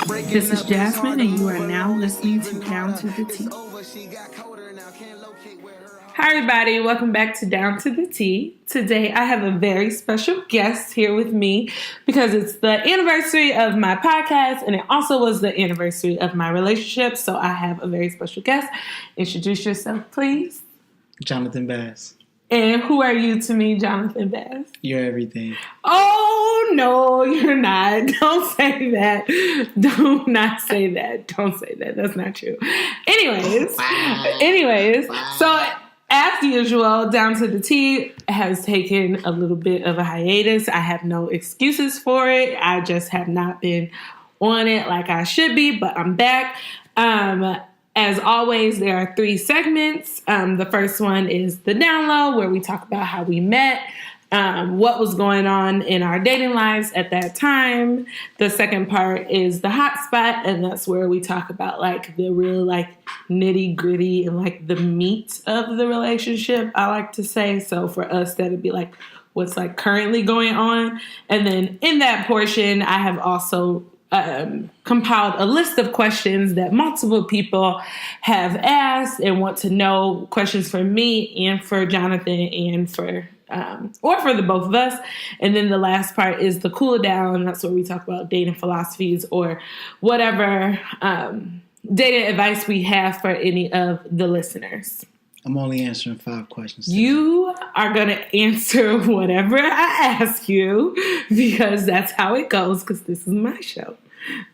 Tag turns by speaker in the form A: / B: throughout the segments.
A: This is Jasmine, and you are now listening to Down to the T. Hi, everybody. Welcome back to Down to the T. Today, I have a very special guest here with me because it's the anniversary of my podcast, and it also was the anniversary of my relationship. So I have a very special guest. Introduce yourself, please.
B: Johnathon Bass.
A: And who are you to me, Johnathon Bass?
B: You're everything.
A: Oh, no, you're not. Don't say that. Do not say that. Don't say that. That's not true. Anyways. Wow. So as usual, Down to the T has taken a little bit of a hiatus. I have no excuses for it. I just have not been on it like I should be, but I'm back. As always, there are 3 segments. The first one is the download, where we talk about how we met, what was going on in our dating lives at that time. The second part is the hot spot, and that's where we talk about like the real like nitty gritty and like the meat of the relationship, I like to say. So for us, that'd be like what's like currently going on. And then in that portion, I have also compiled a list of questions that multiple people have asked and want to know, questions for me and for Johnathon and for or for the both of us. And then the last part is the cool down. That's where we talk about dating philosophies or whatever dating advice we have for any of the listeners.
B: I'm only answering 5 questions today.
A: You are going to answer whatever I ask you because that's how it goes, because this is my show.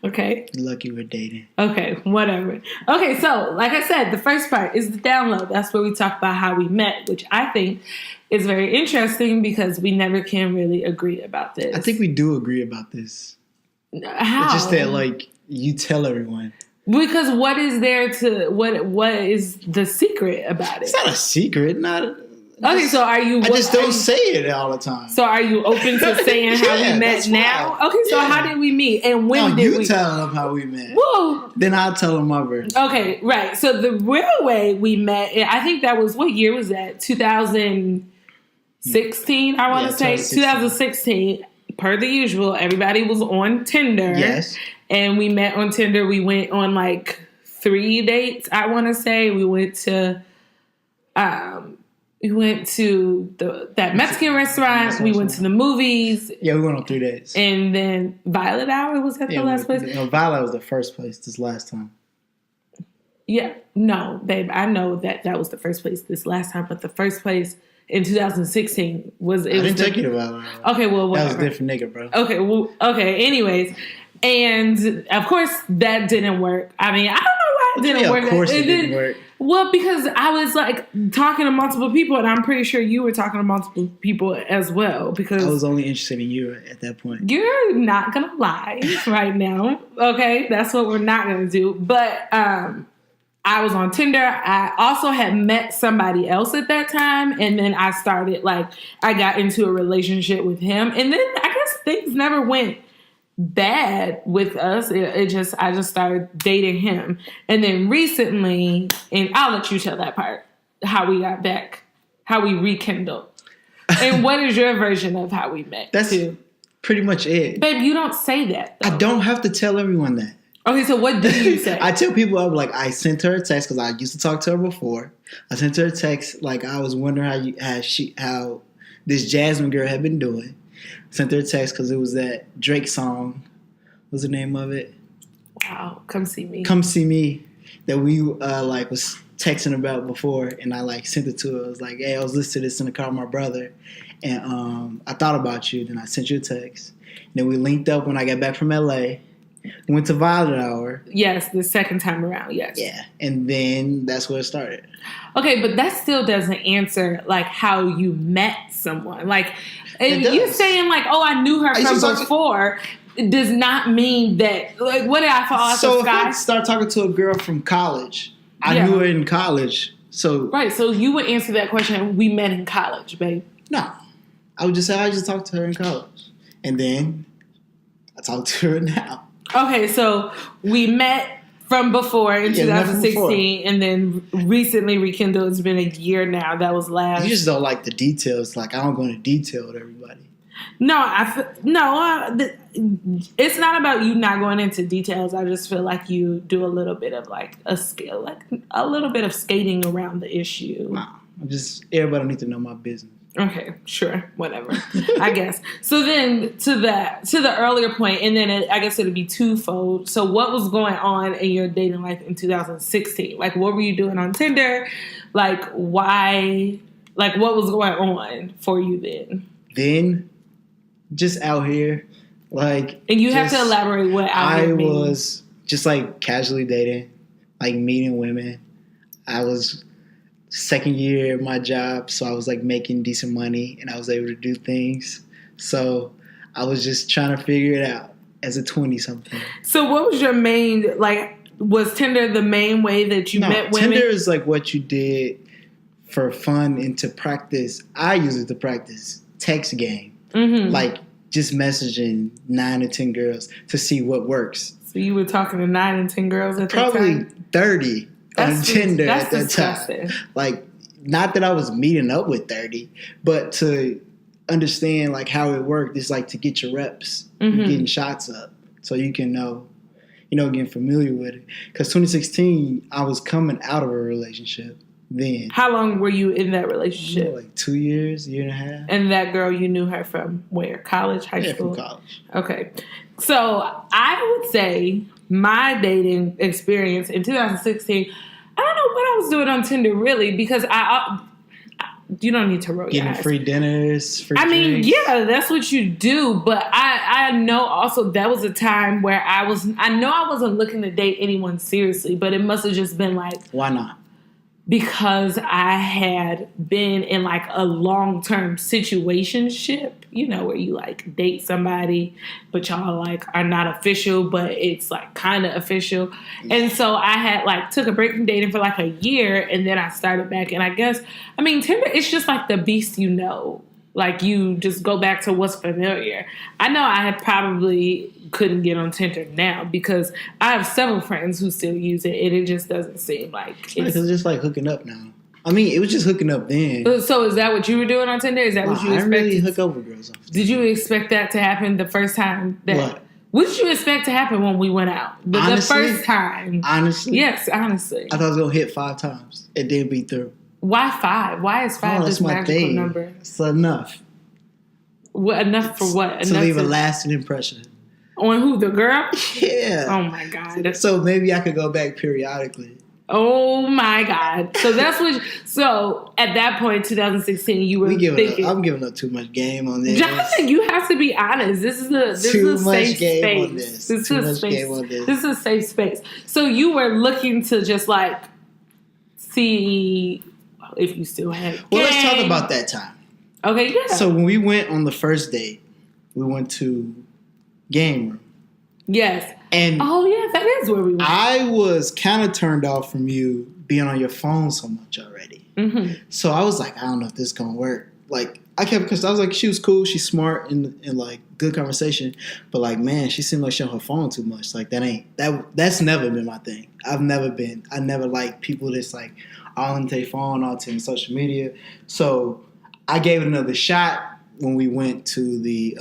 A: Okay?
B: You're lucky we're dating.
A: Okay, whatever. Okay, so like I said, the first part is the download. That's where we talk about how we met, which I think is very interesting because we never can really agree about this.
B: I think we do agree about this.
A: How?
B: It's just that, like, you tell everyone.
A: Because what is there to what is the secret about it?
B: It's not a secret.
A: Okay, so are you?
B: I just don't say it all the time.
A: So are you open to saying how we met now? Okay, so how did we meet and when did we?
B: You tell them how we met.
A: Whoa.
B: Then I'll tell them my version.
A: Okay, right. So the real way we met, I think that was, what year was that? 2016. I want to say 2016. Per the usual, everybody was on Tinder.
B: Yes. And
A: we met on Tinder. We went on like 3 dates, I want to say. We went to that Mexican restaurant. We went to the movies.
B: Yeah, we went on 3 dates.
A: And then Violet Hour, was that the last place?
B: No, Violet was the first place this last time.
A: Yeah. No, babe, I know that was the first place this last time, but the first place in 2016 was... I
B: didn't take you to Violet Hour.
A: Okay, well, whatever.
B: That was a different nigga, bro.
A: Okay, well, okay, anyways... And of course, that didn't work. I mean, I don't know why it didn't work.
B: Of course, it didn't work.
A: Well, because I was like talking to multiple people, and I'm pretty sure you were talking to multiple people as well. Because
B: I was only interested in you at that point.
A: You're not gonna lie right now, okay? That's what we're not gonna do. But I was on Tinder. I also had met somebody else at that time, and then I got into a relationship with him, and then I guess things never went bad with us. I just started dating him, and then recently, and I'll let you tell that part, how we got back, how we rekindled, and what is your version of how we met?
B: That's pretty much it,
A: babe. You don't say that though.
B: I don't have to tell everyone that.
A: Okay, so what do you say?
B: I tell people, I'm like, I sent her a text because I used to talk to her before. I sent her a text like I was wondering how this Jasmine girl had been doing. Sent her a text because it was that Drake song. What's the name of it?
A: Wow, Come See Me.
B: Come See Me. That we was texting about before, and I sent it to her. I was like, hey, I was listening to this in the car with my brother, and I thought about you. Then I sent you a text. And then we linked up when I got back from LA. Went to Violet Hour.
A: Yes, the second time around. Yes.
B: Yeah, and then that's where it started.
A: Okay, but that still doesn't answer how you met someone. You saying I knew her from before does not mean that. What did I fall off the sky?
B: So if I start talking to a girl from college, I knew her in college. So
A: right, so you would answer that question. We met in college, babe.
B: No, I would just say I just talked to her in college, and then I talked to her now.
A: Okay, so we met from before in 2016, and then recently rekindled. It's been a year now. That was last.
B: You just don't like the details. I don't go into detail with everybody.
A: It's not about you not going into details. I just feel like you do a little bit of like a skill, like a little bit of skating around the issue.
B: Nah, everybody needs to know my business.
A: Okay, sure, whatever. I guess. So then to the earlier point, and then I guess it'd be twofold. So what was going on in your dating life in 2016? Like, what were you doing on Tinder? Like, why? Like, what was going on for you then?
B: Then, just out here, like.
A: And you have to elaborate what out here means.
B: I was just like casually dating, like meeting women. I was second year of my job, so I was like making decent money and I was able to do things. So I was just trying to figure it out as a 20-something.
A: So what was your main, like, was Tinder the main way that you met women?
B: Tinder is like what you did for fun and to practice. I use it to practice text game. Mm-hmm. Like just messaging 9 or 10 girls to see what works.
A: So you were talking to 9 and 10 girls at that time?
B: Probably 30. On Tinder at that
A: disgusting.
B: time. Like, not that I was meeting up with 30, but to understand like how it worked is like to get your reps, getting shots up, so you can know, getting familiar with it. Because 2016, I was coming out of a relationship then. How
A: long were you in that relationship?
B: Like 2 years, year and a half.
A: And that girl, you knew her from where? College, high school?
B: From college.
A: Okay. So I would say my dating experience in 2016, I don't know what I was doing on Tinder really, because you don't need to roll your eyes.
B: Getting free dinners, free drinks.
A: Yeah, that's what you do. But I know also that was a time where I know I wasn't looking to date anyone seriously, but it must have just been like,
B: why not?
A: Because I had been in like a long-term situationship, where you like date somebody, but y'all like are not official, but it's like kind of official. And so I had like took a break from dating for like a year, and then I started back. And I guess, Tinder, it's just like the beast, like you just go back to what's familiar. I know I probably couldn't get on Tinder now because I have several friends who still use it, and it just doesn't seem like
B: it's just like hooking up now. It was just hooking up then.
A: So is that what you were doing on Tinder? Is that what you expected?
B: I didn't really hook up with girls.
A: Did you expect that to happen the first time? What did you expect to happen when we went out? The first time.
B: Honestly?
A: Yes, honestly.
B: I thought I was going to hit 5 times and then be through.
A: Why 5? Why is 5 this magical number?
B: It's enough.
A: What, enough for what?
B: To leave a lasting impression.
A: On who? The girl?
B: Yeah.
A: Oh my God.
B: So maybe I could go back periodically.
A: Oh my God. So that's what. So at that point, 2016, you were thinking.
B: I'm giving up too much game on this.
A: Jonathan, you have to be honest. This is a safe space. This is a safe space. So you were looking to just like see if you still had.
B: Well, let's talk about that time.
A: Okay, yeah.
B: So when we went on the first date, we went to Game Room.
A: Yes.
B: And
A: that is where we went.
B: I was kind of turned off from you being on your phone so much already. Mm-hmm. So I was like, I don't know if this is going to work. Like, because I was like, she was cool, she's smart, and like good conversation. But like, man, she seemed like she on her phone too much. Like that's never been my thing. I never liked people that's like all into their phone, all into social media. So I gave it another shot when we went to the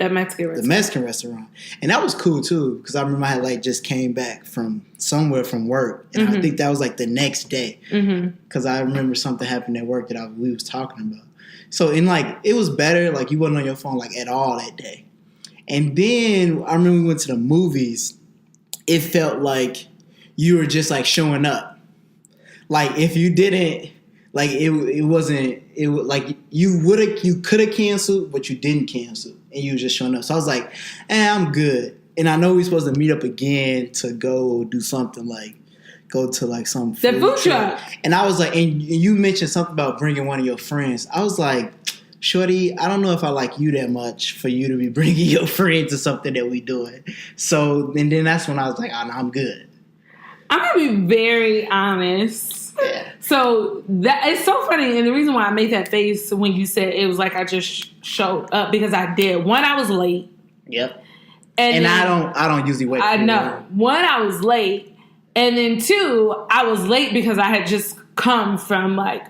B: Mexican restaurant. And that was cool too, because I remember I had like just came back from somewhere from work, and I think that was like the next day, because I remember something happened at work that we was talking about. So it was better, like you wasn't on your phone like at all that day. And then I remember we went to the movies. It felt like you were just like showing up. Like if you didn't, like it wasn't. It was like you could have canceled, but you didn't cancel, and you were just showing up. So I was like, I'm good. And I know we're supposed to meet up again to go do something, like go to like some food truck. And I was like, and you mentioned something about bringing one of your friends. I was like, shorty, I don't know if I like you that much for you to be bringing your friend to something that we doing. So, and then that's when I was like, oh, no, I'm good.
A: I'm going to be very honest.
B: Yeah.
A: So that it's so funny, and the reason why I made that face when you said it was like I just showed up, because I did. One, I was late.
B: Yep. And then, I don't usually wait.
A: I know. One, I was late, and then 2, I was late because I had just come from like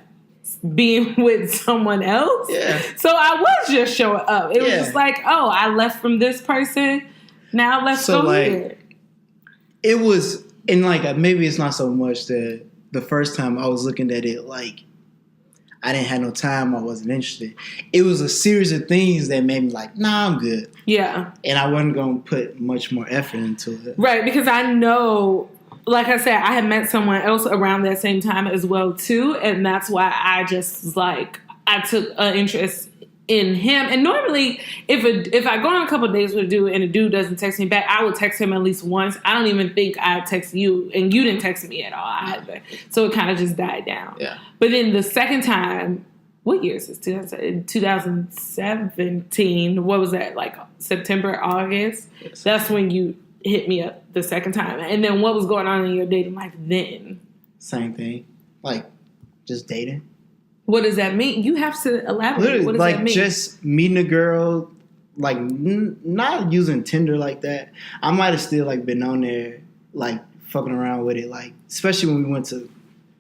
A: being with someone else.
B: Yeah.
A: So I was just showing up. It was just like, oh, I left from this person. Now let's go here.
B: It was, and like maybe it's not so much that the first time I was looking at it like I didn't have no time, I wasn't interested. It was a series of things that made me like, nah, I'm good.
A: Yeah.
B: And I wasn't going to put much more effort into it.
A: Right, because I know, like I said, I had met someone else around that same time as well, too. And that's why I just was like, I took an interest in him. And normally, if I go on a couple of dates with a dude and a dude doesn't text me back, I would text him at least once. I don't even think I text you, and you didn't text me at all either. So it kind of just died down.
B: Yeah.
A: But then the second time, what year is this? 2017. What was that? Like September, August? Yes. That's when you hit me up the second time. And then what was going on in your dating life then?
B: Same thing. Like, just dating.
A: What does that mean? You have to elaborate.
B: Literally,
A: what does
B: like,
A: that mean?
B: just meeting a girl, like, not using Tinder like that. I might have still, like, been on there, like, fucking around with it. Like, especially when we went to,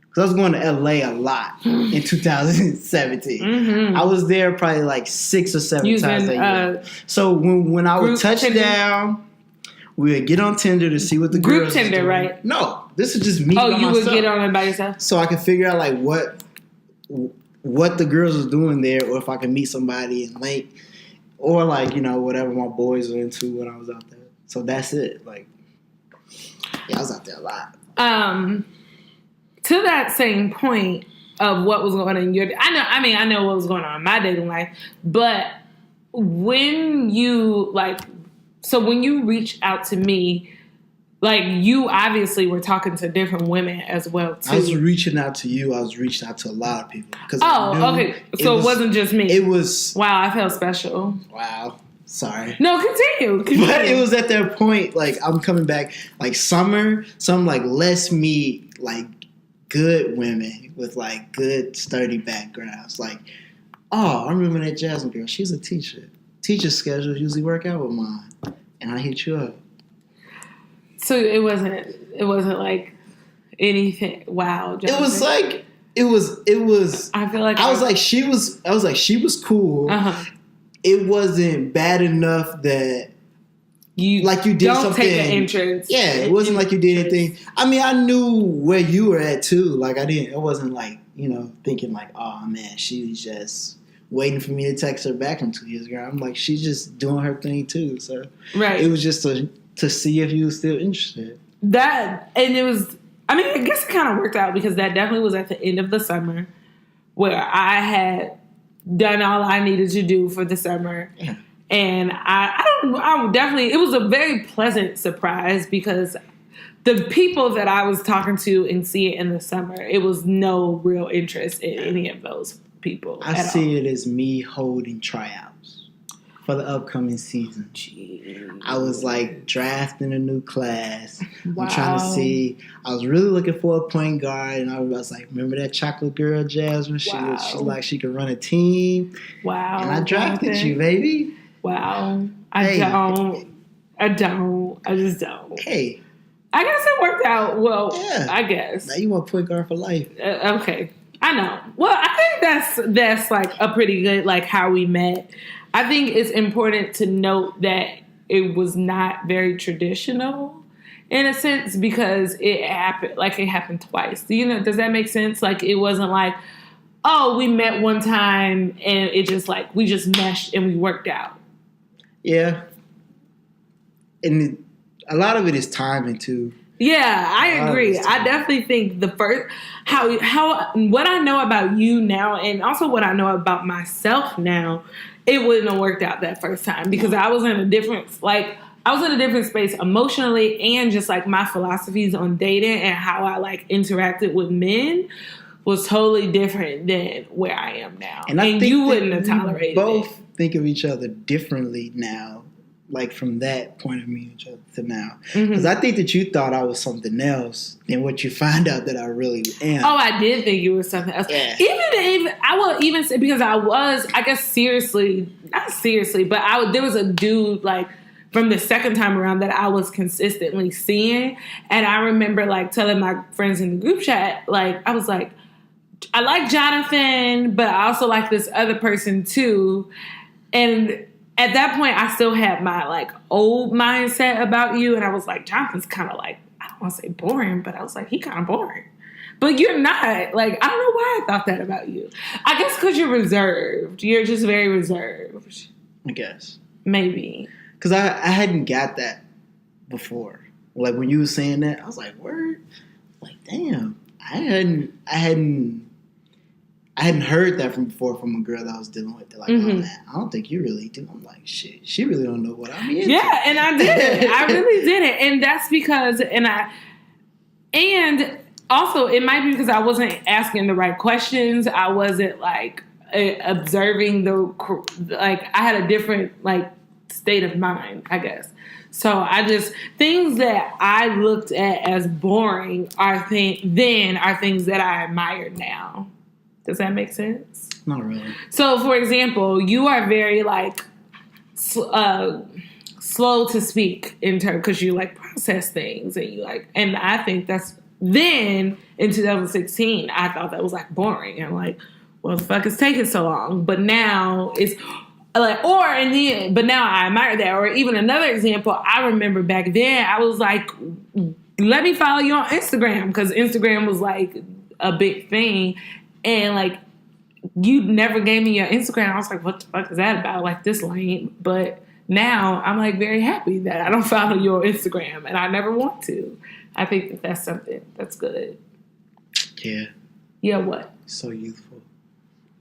B: because I was going to LA a lot in 2017. Mm-hmm. I was there probably, like, 6 or 7 times a year. So when I would touch down, we would get on Tinder to see what the girls
A: Group Tinder,
B: doing.
A: right?
B: No, this is just me by myself.
A: Oh, you would get on it by yourself?
B: So I could figure out, like, what the girls was doing there, or if I could meet somebody and link, or like, you know, whatever my boys were into when I was out there. So that's it. Like, yeah, I was out there a lot.
A: To that same point of what was going on in your, I know what was going on in my dating life, but when you when you reach out to me, like, you obviously were talking to different women as well, too.
B: I was reaching out to you. I was reaching out to a lot of people.
A: Okay. So it wasn't just me.
B: It was...
A: Wow, I felt special.
B: Wow. Sorry.
A: No, continue.
B: But it was at that point, like, I'm coming back, like, summer, so I'm like, let's meet, like, good women with, like, good, sturdy backgrounds. Like, oh, I remember that Jasmine girl. She's a teacher. Teacher schedules usually work out with mine. And I hit you up.
A: So it wasn't like anything. Wow. Jonathan.
B: It was like it was.
A: I feel like
B: I was like she was cool.
A: Uh-huh.
B: It wasn't bad enough that you did
A: don't
B: something.
A: Take an interest.
B: Yeah, it wasn't like you did anything. I mean, I knew where you were at too. Like it wasn't like, you know, thinking like, oh man, she's just waiting for me to text her back from 2 years ago. I'm like, she's just doing her thing too. So
A: right.
B: It was just to see if you were still interested.
A: It was, I mean, I guess it kind of worked out because that definitely was at the end of the summer where I had done all I needed to do for the summer. Yeah. And I would definitely, it was a very pleasant surprise because the people that I was talking to and seeing in the summer, it was no real interest in any of those people.
B: I see it as me holding tryouts for the upcoming season.
A: Jeez.
B: I was like drafting a new class.
A: Wow.
B: I'm trying to see. I was really looking for a point guard, and I was like, remember that chocolate girl, Jasmine?
A: Wow.
B: She's like she could run a team.
A: Wow.
B: And I drafted you, baby.
A: Wow. I just don't.
B: Hey.
A: I guess it worked out well.
B: Yeah.
A: I guess.
B: Now you want point guard for life.
A: Okay. I know. Well, I think that's like a pretty good, like, how we met. I think it's important to note that it was not very traditional in a sense because it happened twice. You know, does that make sense? Like, it wasn't like, oh, we met one time and it just like, we just meshed and we worked out.
B: Yeah. And a lot of it is timing too.
A: Yeah, I agree. I definitely think the first how what I know about you now and also what I know about myself now, it wouldn't have worked out that first time because I was in a different space emotionally and just like my philosophies on dating and how I like interacted with men was totally different than where I am now. And I think you wouldn't have tolerated
B: both think of each other differently now. Like from that point of view to now. Because I think that you thought I was something else than what you find out that I really am.
A: Oh, I did think you were something else.
B: Yeah.
A: Even I will even say, because I was, I guess not seriously, but there was a dude like from the second time around that I was consistently seeing. And I remember like telling my friends in the group chat, like, I was like, I like Jonathan, but I also like this other person too. And at that point, I still had my like old mindset about you, and I was like, Jonathan's kind of like, I don't want to say boring, but I was like, he kind of boring. But you're not. Like, I don't know why I thought that about you. I guess because you're reserved. You're just very reserved.
B: I guess.
A: Maybe.
B: Because I hadn't got that before. Like, when you were saying that, I was like, word? Like, damn. I hadn't heard that from before from a girl that I was dealing with. They're like, oh, man, I don't think you really do. I'm like, shit, she really don't know what I'm into.
A: Yeah, and I didn't. I really didn't. And that's because, and also, it might be because I wasn't asking the right questions. I wasn't, like, observing I had a different, like, state of mind, I guess. So things that I looked at as boring are things that I admire now. Does that make sense?
B: Not really.
A: So, for example, you are very, like, slow to speak in terms, because you, like, process things, and you, like, and I think that's, then, in 2016, I thought that was, like, boring. And, like, well, the fuck is taking so long? But now it's, like, but now I admire that. Or even another example, I remember back then, I was like, let me follow you on Instagram, because Instagram was, like, a big thing. And, like, you never gave me your Instagram. I was like, what the fuck is that about? Like, this lame. But now I'm, like, very happy that I don't follow you on Instagram. And I never want to. I think that that's something that's good.
B: Yeah.
A: Yeah, what?
B: So youthful.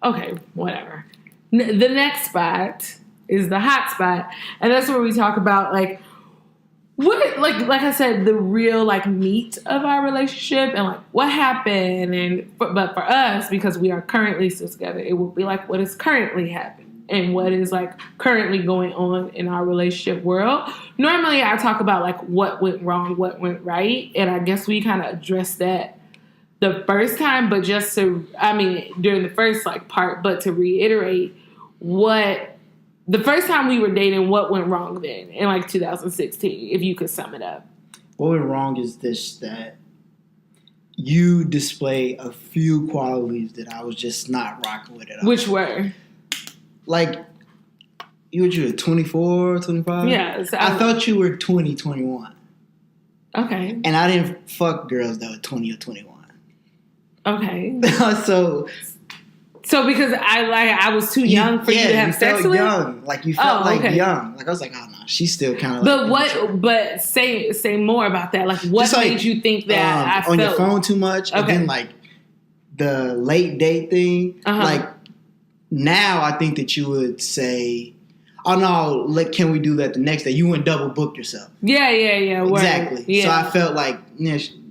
A: Okay, whatever. The next spot is the hot spot. And that's where we talk about, like, what, like I said, the real, like, meat of our relationship and, like, what happened. But for us, because we are currently still together, it will be, like, what is currently happening and what is, like, currently going on in our relationship world. Normally, I talk about, like, what went wrong, what went right. And I guess we kind of addressed that the first time, but during the first, like, part, but to reiterate the first time we were dating, what went wrong then in, like, 2016, if you could sum it up?
B: What went wrong is that you display a few qualities that I was just not rocking with at all.
A: Which were?
B: Like, you were 24, 25?
A: Yeah. So
B: I thought you were 20, 21.
A: Okay.
B: And I didn't fuck girls that were 20 or 21.
A: Okay. So because I was too young for you to have sex with?
B: Young. Like, you felt young. Like, I was like, oh no, she's still kind of like.
A: But say more about that. Like, what made you think that I felt
B: on your phone too much?
A: Okay.
B: And then, like, the late date thing. Like, now I think that you would say, oh no, can we do that the next day? You wouldn't double book yourself. Yeah.
A: Exactly.
B: Yeah. So I felt like,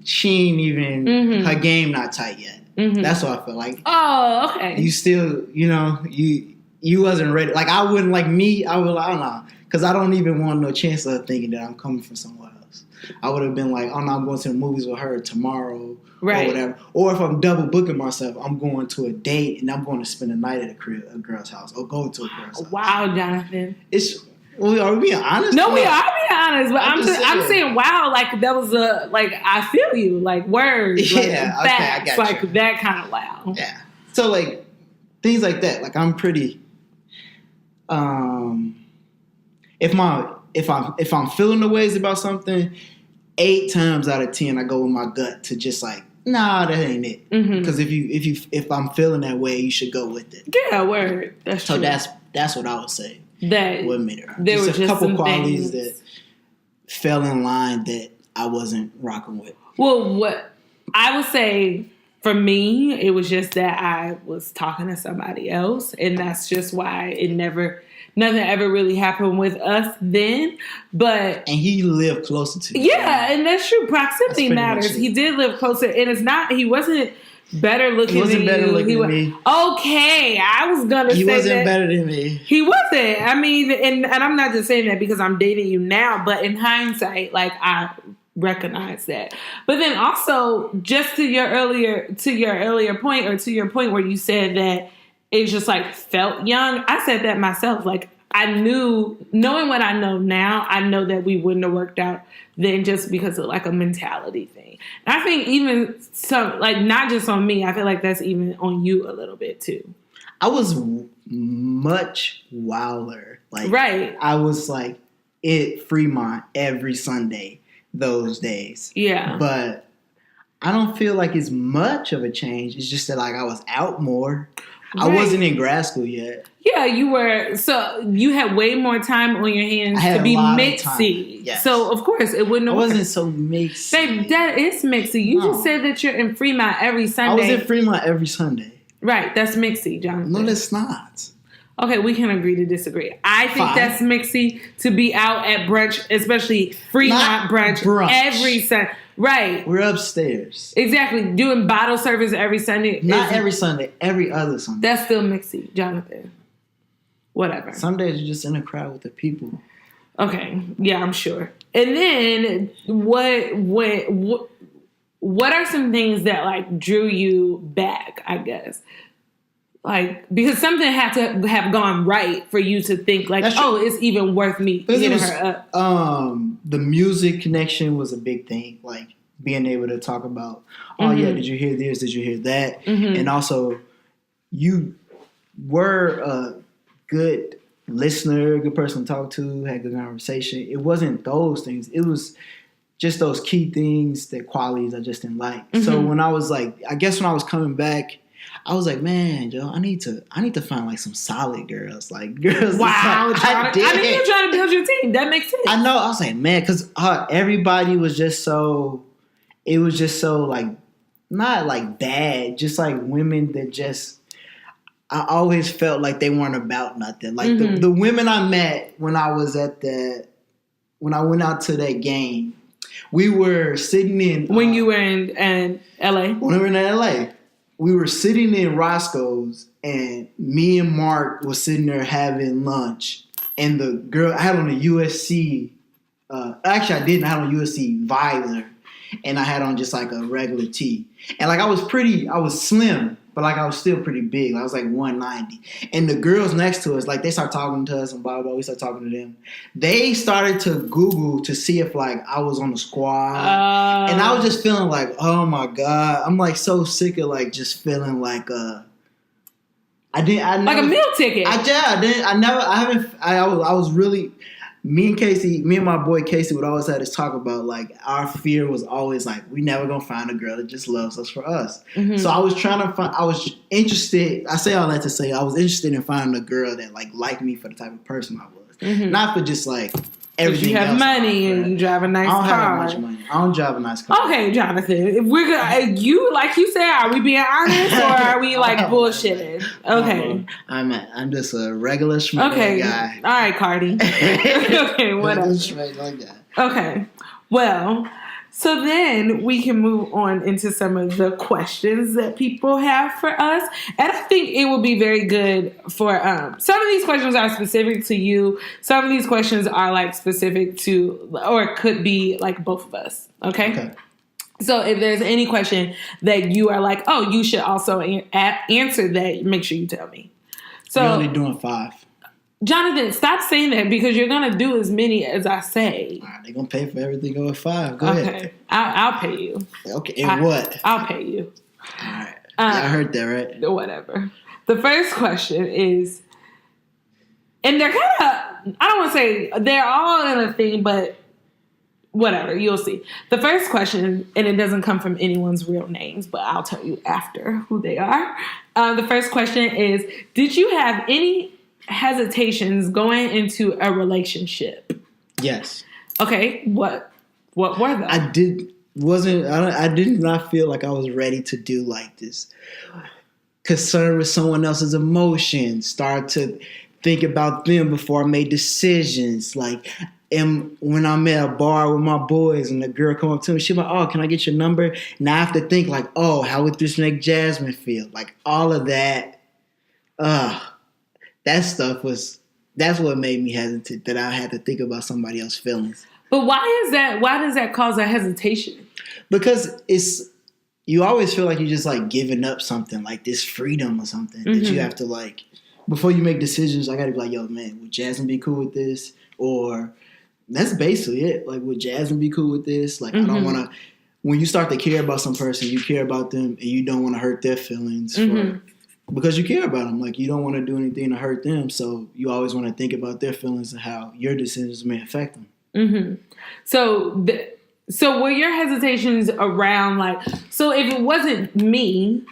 B: she ain't even, her game not tight yet. That's what I felt like.
A: Oh, okay.
B: You still, you wasn't ready. Like, I wouldn't, like me, I would, I don't know. Because I don't even want no chance of thinking that I'm coming from somewhere else. I would have been like, oh no, I'm going to the movies with her tomorrow. Right. Or whatever. Or if I'm double booking myself, I'm going to a date and I'm going to spend a night at a girl's house or go to a girl's house.
A: Wow, Jonathan.
B: Are we being honest?
A: No, we are being honest, but I'm saying, wow, like, that was I feel you, like, words,
B: yeah,
A: like, facts,
B: okay, I got
A: like,
B: you.
A: that kind of wow.
B: Yeah. So, like, things like that, like, I'm pretty, if I'm feeling the ways about something, 8 times out of 10, I go with my gut to just, like, nah, that ain't it. Because if I'm feeling that way, you should go with it.
A: Yeah, word. That's true.
B: So that's what I would say.
A: That
B: what made it.
A: There
B: just
A: were
B: a couple qualities
A: things
B: that fell in line that I wasn't rocking with.
A: Well, what I would say for me, it was just that I was talking to somebody else, and that's just why nothing ever really happened with us then. And
B: he lived closer to you.
A: Yeah, and that's true. Proximity matters. He did live closer, and he wasn't better looking than you. He wasn't better looking than me. Okay, I was gonna say that. He wasn't better than me. He wasn't. I mean, and I'm not just saying that because I'm dating you now, but in hindsight, like, I recognize that. But then also, just to your earlier point, or to your point where you said that it just, like, felt young, I said that myself. Like, knowing what I know now, I know that we wouldn't have worked out then just because of like a mentality thing. And I think even some, like not just on me, I feel like that's even on you a little bit too.
B: I was much wilder. Like,
A: right.
B: I was like at Fremont every Sunday those days.
A: Yeah.
B: But I don't feel like it's much of a change. It's just that like I was out more. Right. I wasn't in grad school yet.
A: Yeah, you were. So you had way more time on your hands to be mixy.
B: Yes.
A: So of course it wouldn't have
B: worked. I wasn't so mixy.
A: Babe, that is mixy. You just said that you're in Fremont every Sunday.
B: I was in Fremont every Sunday.
A: Right, that's mixy, Jonathan.
B: No, that's not.
A: Okay, we can agree to disagree. I think that's mixy to be out at brunch, especially Fremont brunch every Sunday. Right.
B: We're upstairs.
A: Exactly. Doing bottle service every Sunday.
B: Not every Sunday, every other Sunday.
A: That's still mixy, Jonathan. Whatever.
B: Some days you're just in a crowd with the people.
A: Okay. Yeah, I'm sure. And then what are some things that like drew you back, I guess? Like, because something had to have gone right for you to think like, it's even worth me hitting her up.
B: The music connection was a big thing. Like being able to talk about, did you hear this? Did you hear that? Mm-hmm. And also, you were a good listener, good person to talk to, had good conversation. It wasn't those things. It was just those key things, that qualities I just didn't like. Mm-hmm. So when I was like, I guess when I was coming back, I was like, man, Joe, I need to find like some solid girls, like girls.
A: Wow, I mean, you're trying to build your team. That makes sense.
B: I know. I was like, man, because everybody was just so. It was just so like, not like bad, just like women that just. I always felt like they weren't about nothing. Like the women I met when I was when I went out to that game, we were sitting in.
A: When you were in LA. When
B: we were in LA. We were sitting in Roscoe's, and me and Mark was sitting there having lunch. And the girl, I had on a USC, actually I didn't, I had on a USC visor. And I had on just like a regular tee. And like I was slim, but like I was still pretty big. I was like 190. And the girls next to us, like they started talking to us and blah, blah, we started talking to them. They started to Google to see if like I was on the squad. And I was just feeling like, oh my God. I'm like so sick of like just feeling like I never,
A: like a meal ticket.
B: I was really, me and my boy Casey would always have this talk about like our fear was always like we never gonna find a girl that just loves us for us. Mm-hmm. So I was interested. I say all that to say I was interested in finding a girl that like liked me for the type of person I was, not for just like everything.
A: You have
B: else
A: money and you drive a nice car.
B: I don't have that much money. I don't drive a nice car.
A: Okay, Jonathan, if we're gonna, you like you said, are we being honest or are we like bullshitting? Okay,
B: I'm just a regular schmuck guy.
A: All right, Cardi. Okay, whatever. Okay, well. So then we can move on into some of the questions that people have for us. And I think it will be very good for some of these questions are specific to you. Some of these questions are like specific to, or could be like both of us. Okay. So if there's any question that you are like, oh, you should also answer that, make sure you tell me. So
B: you're only doing 5.
A: Jonathan, stop saying that because you're going to do as many as I say.
B: All right, they're going to pay for everything over 5. Go ahead.
A: Okay. I'll pay you.
B: Okay, and what?
A: I'll pay you.
B: All right. I heard that, right?
A: Whatever. The first question is, and they're kind of, I don't want to say they're all in a thing, but whatever, you'll see. The first question, and it doesn't come from anyone's real names, but I'll tell you after who they are. The first question is, did you have any hesitations going into a relationship?
B: Yes.
A: Okay. What were they?
B: I did not feel like I was ready to do like this. Concerned with someone else's emotions. Start to think about them before I made decisions. Like, and when I'm at a bar with my boys and the girl come up to me, she's like, oh, can I get your number? And I have to think like, oh, how would this make Jasmine feel? Like all of that. That stuff that's what made me hesitant, that I had to think about somebody else's feelings.
A: But why is that? Why does that cause a hesitation?
B: Because you always feel like you're just like giving up something, like this freedom or something that you have to like before you make decisions, I gotta be like, yo, man, would Jasmine be cool with this? Or that's basically it. Like, would Jasmine be cool with this? Like, I don't want to. When you start to care about some person, you care about them, and you don't want to hurt their feelings because you care about them. Like, you don't want to do anything to hurt them, so you always want to think about their feelings and how your decisions may affect them.
A: So were your hesitations around, like, so if it wasn't me,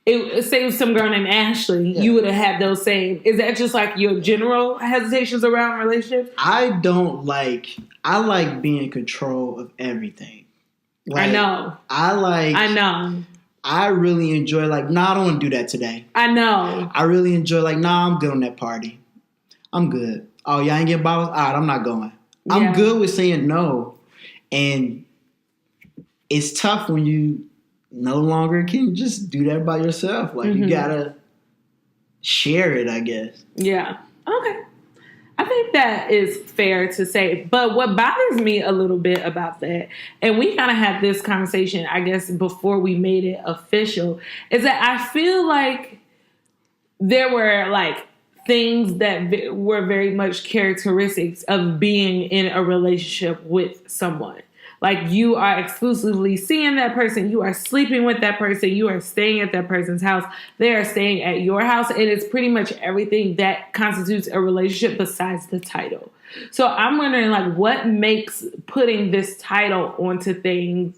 A: say it was some girl named Ashley, you would have had those same. Is that just like your general hesitations around relationships?
B: I like being in control of everything. Like,
A: I know.
B: I really enjoy, like, nah, I don't want to do that today.
A: I know.
B: I really enjoy, like, nah, I'm good on that party. I'm good. Oh, y'all ain't getting bottles? All right, I'm not going. I'm good with saying no. And it's tough when you no longer can just do that by yourself. Like, you gotta share it, I guess.
A: Yeah. Okay. I think that is fair to say. But what bothers me a little bit about that, and we kind of had this conversation, I guess, before we made it official, is that I feel like there were, like, things that were very much characteristics of being in a relationship with someone. Like, you are exclusively seeing that person. You are sleeping with that person. You are staying at that person's house. They are staying at your house. And it's pretty much everything that constitutes a relationship besides the title. So I'm wondering, like, what makes putting this title onto things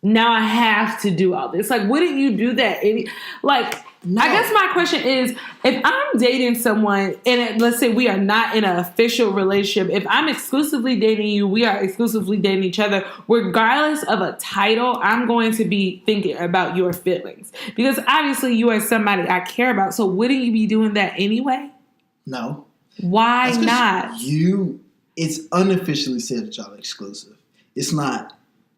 A: now I have to do all this. Like, wouldn't you do that? No. I guess my question is, if I'm dating someone, and let's say we are not in an official relationship, if I'm exclusively dating you, we are exclusively dating each other, regardless of a title, I'm going to be thinking about your feelings. Because obviously you are somebody I care about, so wouldn't you be doing that anyway?
B: No.
A: Why not?
B: It's unofficially said that y'all are exclusive. It's not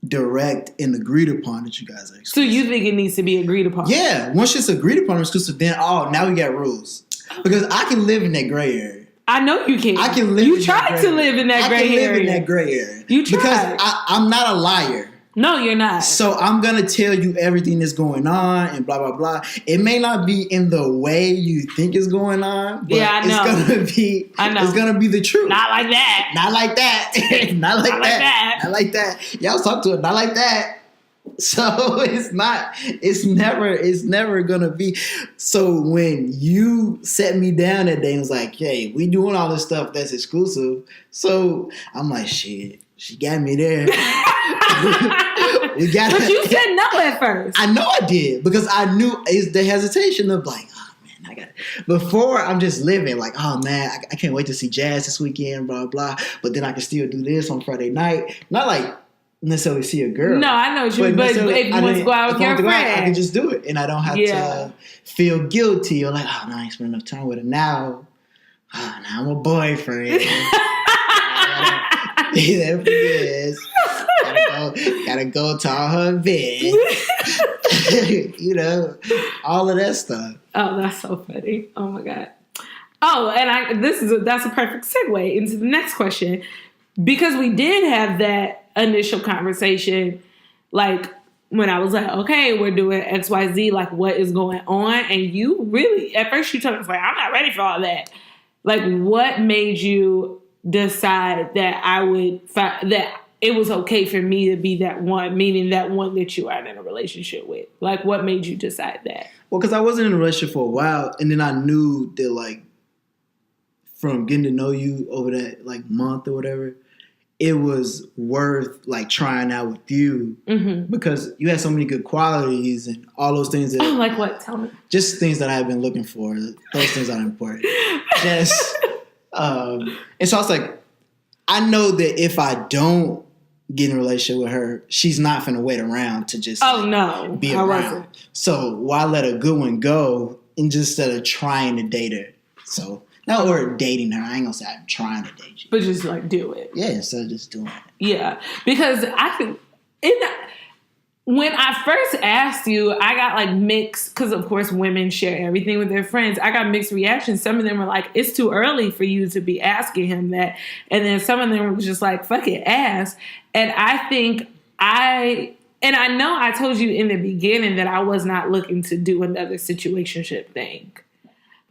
B: direct and agreed upon that you guys are exclusive.
A: So you think it needs to be agreed upon?
B: Yeah. Once it's agreed upon or exclusive, then now we got rules. Because I can live in that gray area.
A: I know you can.
B: I can live
A: You tried to live in that gray area.
B: I can live in that gray area.
A: You tried.
B: Because I'm not a liar.
A: No, you're not.
B: So I'm going to tell you everything that's going on and blah, blah, blah. It may not be in the way you think it's going on, but
A: I know.
B: It's going to be, it's going to be the truth.
A: Not like that.
B: Not like that. Not like that. Not like that. Y'all talk to it. Not like that. So it's never going to be. So when you set me down that day and was like, hey, we doing all this stuff that's exclusive. So I'm like, shit, she got me there.
A: But you said no at first.
B: I know I did because I knew it's the hesitation of like, oh man, I got it. Before I'm just living like, oh man, I can't wait to see Jasz this weekend, blah, blah. But then I can still do this on Friday night. Not like necessarily see a girl.
A: No, I know what you mean. But if you want to go out with your friend,
B: I can just do it. And I don't have to feel guilty or like, oh no, I ain't spent enough time with her now. Oh, now I'm a boyfriend. Gotta go to all her events. All of that stuff.
A: Oh, that's so funny. Oh my God. Oh, and that's a perfect segue into the next question. Because we did have that initial conversation, like when I was like, okay, we're doing XYZ, like what is going on? And you really, at first you told us like, I'm not ready for all that. Like, what made you decide that that it was okay for me to be that one, meaning that one that you are in a relationship with? Like, what made you decide that?
B: Well, because I wasn't in a relationship for a while, and then I knew that, like, from getting to know you over that, like, month or whatever, it was worth, like, trying out with you because you had so many good qualities and all those things that...
A: Oh, like what? Tell me.
B: Just things that I've been looking for. Those things are important. And so I was like, I know that if I don't get in a relationship with her, she's not finna wait around to just be around. So why let a good one go and just instead of trying to date her? So not or dating her. I ain't gonna say I'm trying to date you,
A: but just like do it.
B: Yeah, instead of just doing it.
A: Yeah, because when I first asked you, I got like mixed, because of course women share everything with their friends. I got mixed reactions. Some of them were like, it's too early for you to be asking him that. And then some of them were just like, fuck it, ask. And I think I and I know I told you in the beginning that I was not looking to do another situationship thing.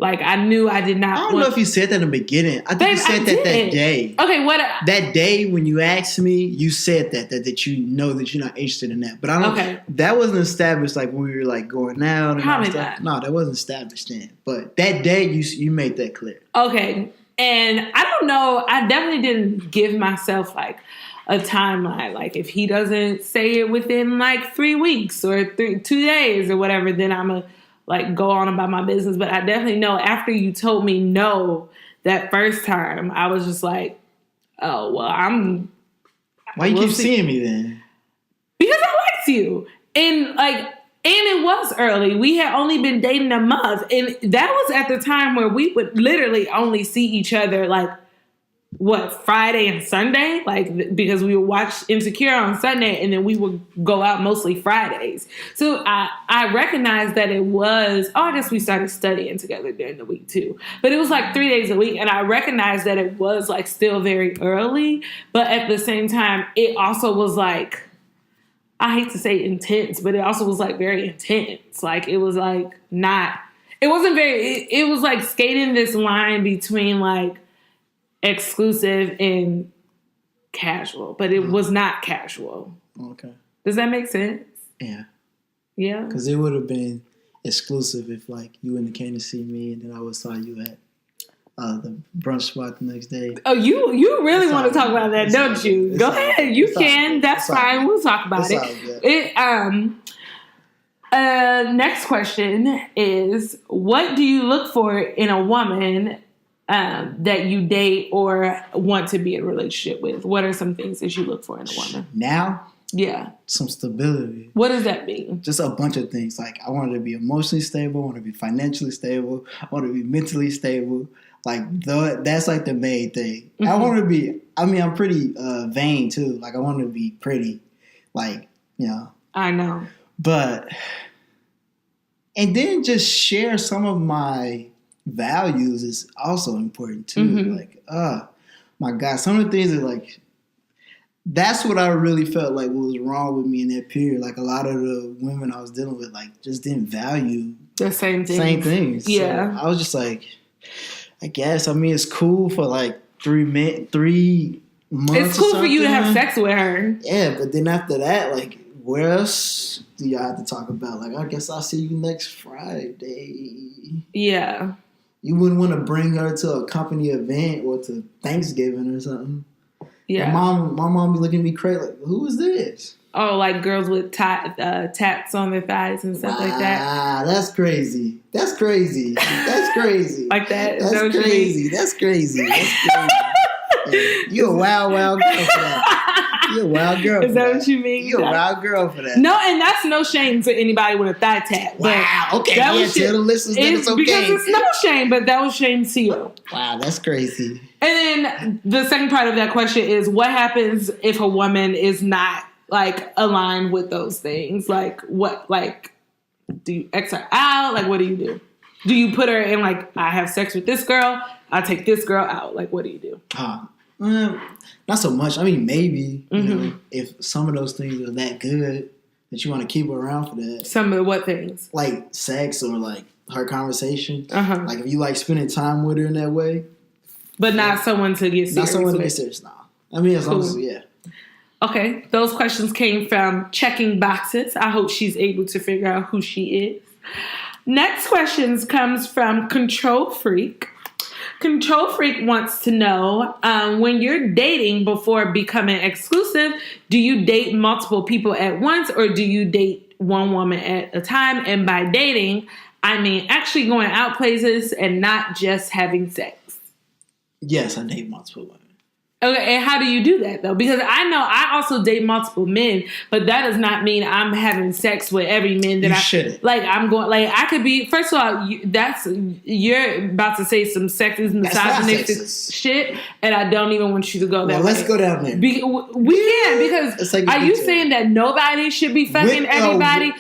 A: Like, I knew I did not.
B: I don't know if you said that in the beginning. I think you said that day.
A: Okay, what?
B: That day when you asked me, you said that you know that you're not interested in that. But I don't. Okay. That wasn't established like when we were like going out and all stuff. No, that wasn't established then. But that day you made that clear.
A: Okay, and I don't know. I definitely didn't give myself like a timeline. Like, if he doesn't say it within like 3 weeks or 2 days or whatever, then I'm a like go on about my business. But I definitely know after you told me no that first time, I was just like, oh, well,
B: Why you keep seeing me then?
A: Because I liked you. And it was early. We had only been dating a month. And that was at the time where we would literally only see each other like, Friday and Sunday? Like, because we would watch Insecure on Sunday and then we would go out mostly Fridays. So I recognized that it was, I guess we started studying together during the week too. But it was like 3 days a week. And I recognized that it was like still very early. But at the same time, it also was like, I hate to say intense, but it also was like very intense. Like, it was like it was like skating this line between like, exclusive and casual, but it was not casual.
B: Okay.
A: Does that make sense?
B: Yeah.
A: Yeah.
B: Because it would have been exclusive if like you wouldn't have came to see me and then I would saw you at the brunch spot the next day.
A: Oh, you really want to talk about that, don't you? Go ahead. You can. That's fine. We'll talk about it. Next question is, what do you look for in a woman that you date or want to be in a relationship with? What are some things that you look for in a woman?
B: Now?
A: Yeah.
B: Some stability.
A: What does that mean?
B: Just a bunch of things. Like, I want her to be emotionally stable. I want her to be financially stable. I want her to be mentally stable. Like, that's like the main thing. Mm-hmm. I want her to be, I'm pretty vain too. Like, I want her to be pretty. Like,
A: I know.
B: But, and then just share some of my values is also important too. Mm-hmm. Like, my God, some of the things that like, that's what I really felt like was wrong with me in that period. Like, a lot of the women I was dealing with, like, just didn't value
A: the same things.
B: Yeah. So I was just like, I guess, it's cool for like 3 months.
A: It's cool for you to have sex with her.
B: Yeah, but then after that, like, where else do y'all have to talk about? Like, I guess I'll see you next Friday.
A: Yeah.
B: You wouldn't want to bring her to a company event or to Thanksgiving or something. Yeah. My mom be looking at me crazy like, who is this?
A: Oh, like girls with tats on their thighs and stuff like that.
B: Ah, that's crazy. That's crazy. That's crazy.
A: Like that?
B: That's crazy. That's crazy. That's crazy. Yeah. You're a wild girl for that. You're a wild girl.
A: Is that what you mean?
B: You're a wild girl for that.
A: No, and that's no shame to anybody with a thigh tat.
B: Wow. Okay. Tell the listeners that it's okay.
A: Because it's no shame, but that was shame to you.
B: Wow, that's crazy.
A: And then the second part of that question is, what happens if a woman is not like aligned with those things? Like, what? Like, do you X her out? Like, what do you do? Do you put her in like, I have sex with this girl, I take this girl out? Like, what do you do?
B: Not so much. Maybe, if some of those things are that good that you want to keep her around for that.
A: Some of what things?
B: Like sex or like her conversation. Uh-huh. Like, if you like spending time with her in that way.
A: But not someone to get serious.
B: Not someone to get serious, no. As long as, yeah.
A: Okay, those questions came from checking boxes. I hope she's able to figure out who she is. Next questions comes from Control Freak. Control Freak wants to know, when you're dating before becoming exclusive, do you date multiple people at once or do you date one woman at a time? And by dating, I mean actually going out places and not just having sex.
B: Yes, I date multiple women.
A: Okay, and how do you do that, though? Because I know I also date multiple men, but that does not mean I'm having sex with every man that
B: shouldn't.
A: Like, I'm going, like, I could be, first of all, you're about to say some sexist, misogynistic shit, and I don't even want you to go there.
B: Let's go down there.
A: We can, because are you saying that nobody should be fucking everybody?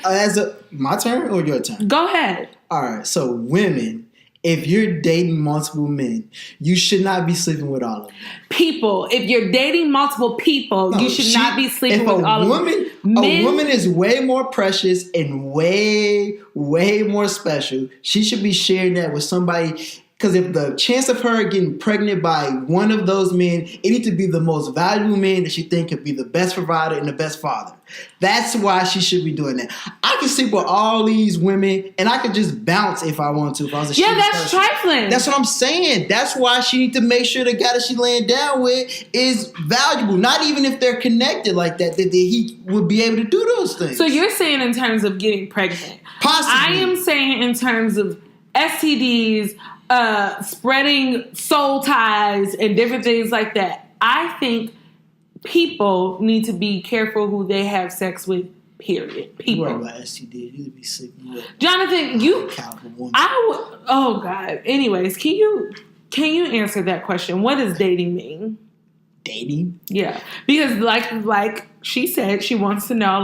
B: My turn or your turn?
A: Go ahead.
B: All right, so women, if you're dating multiple men, you should not be sleeping with all of them.
A: People, if you're dating multiple people, you should not be sleeping with all of them.
B: A woman is way more precious and way, way more special. She should be sharing that with somebody. Because if the chance of her getting pregnant by one of those men, it needs to be the most valuable man that she thinks could be the best provider and the best father. That's why she should be doing that. I can sleep with all these women, and I could just bounce if I want to. If I was a
A: that's trifling.
B: That's what I'm saying. That's why she needs to make sure the guy that she laying down with is valuable. Not even if they're connected like that he would be able to do those things.
A: So you're saying in terms of getting pregnant.
B: Possibly.
A: I am saying in terms of STDs, spreading soul ties and different things like that. I think people need to be careful who they have sex with. Period. People.
B: What about STD? You need to be sleeping with.
A: Jonathan, oh God. Anyways, can you answer that question? What does dating mean?
B: Dating?
A: Yeah, because like she said, she wants to know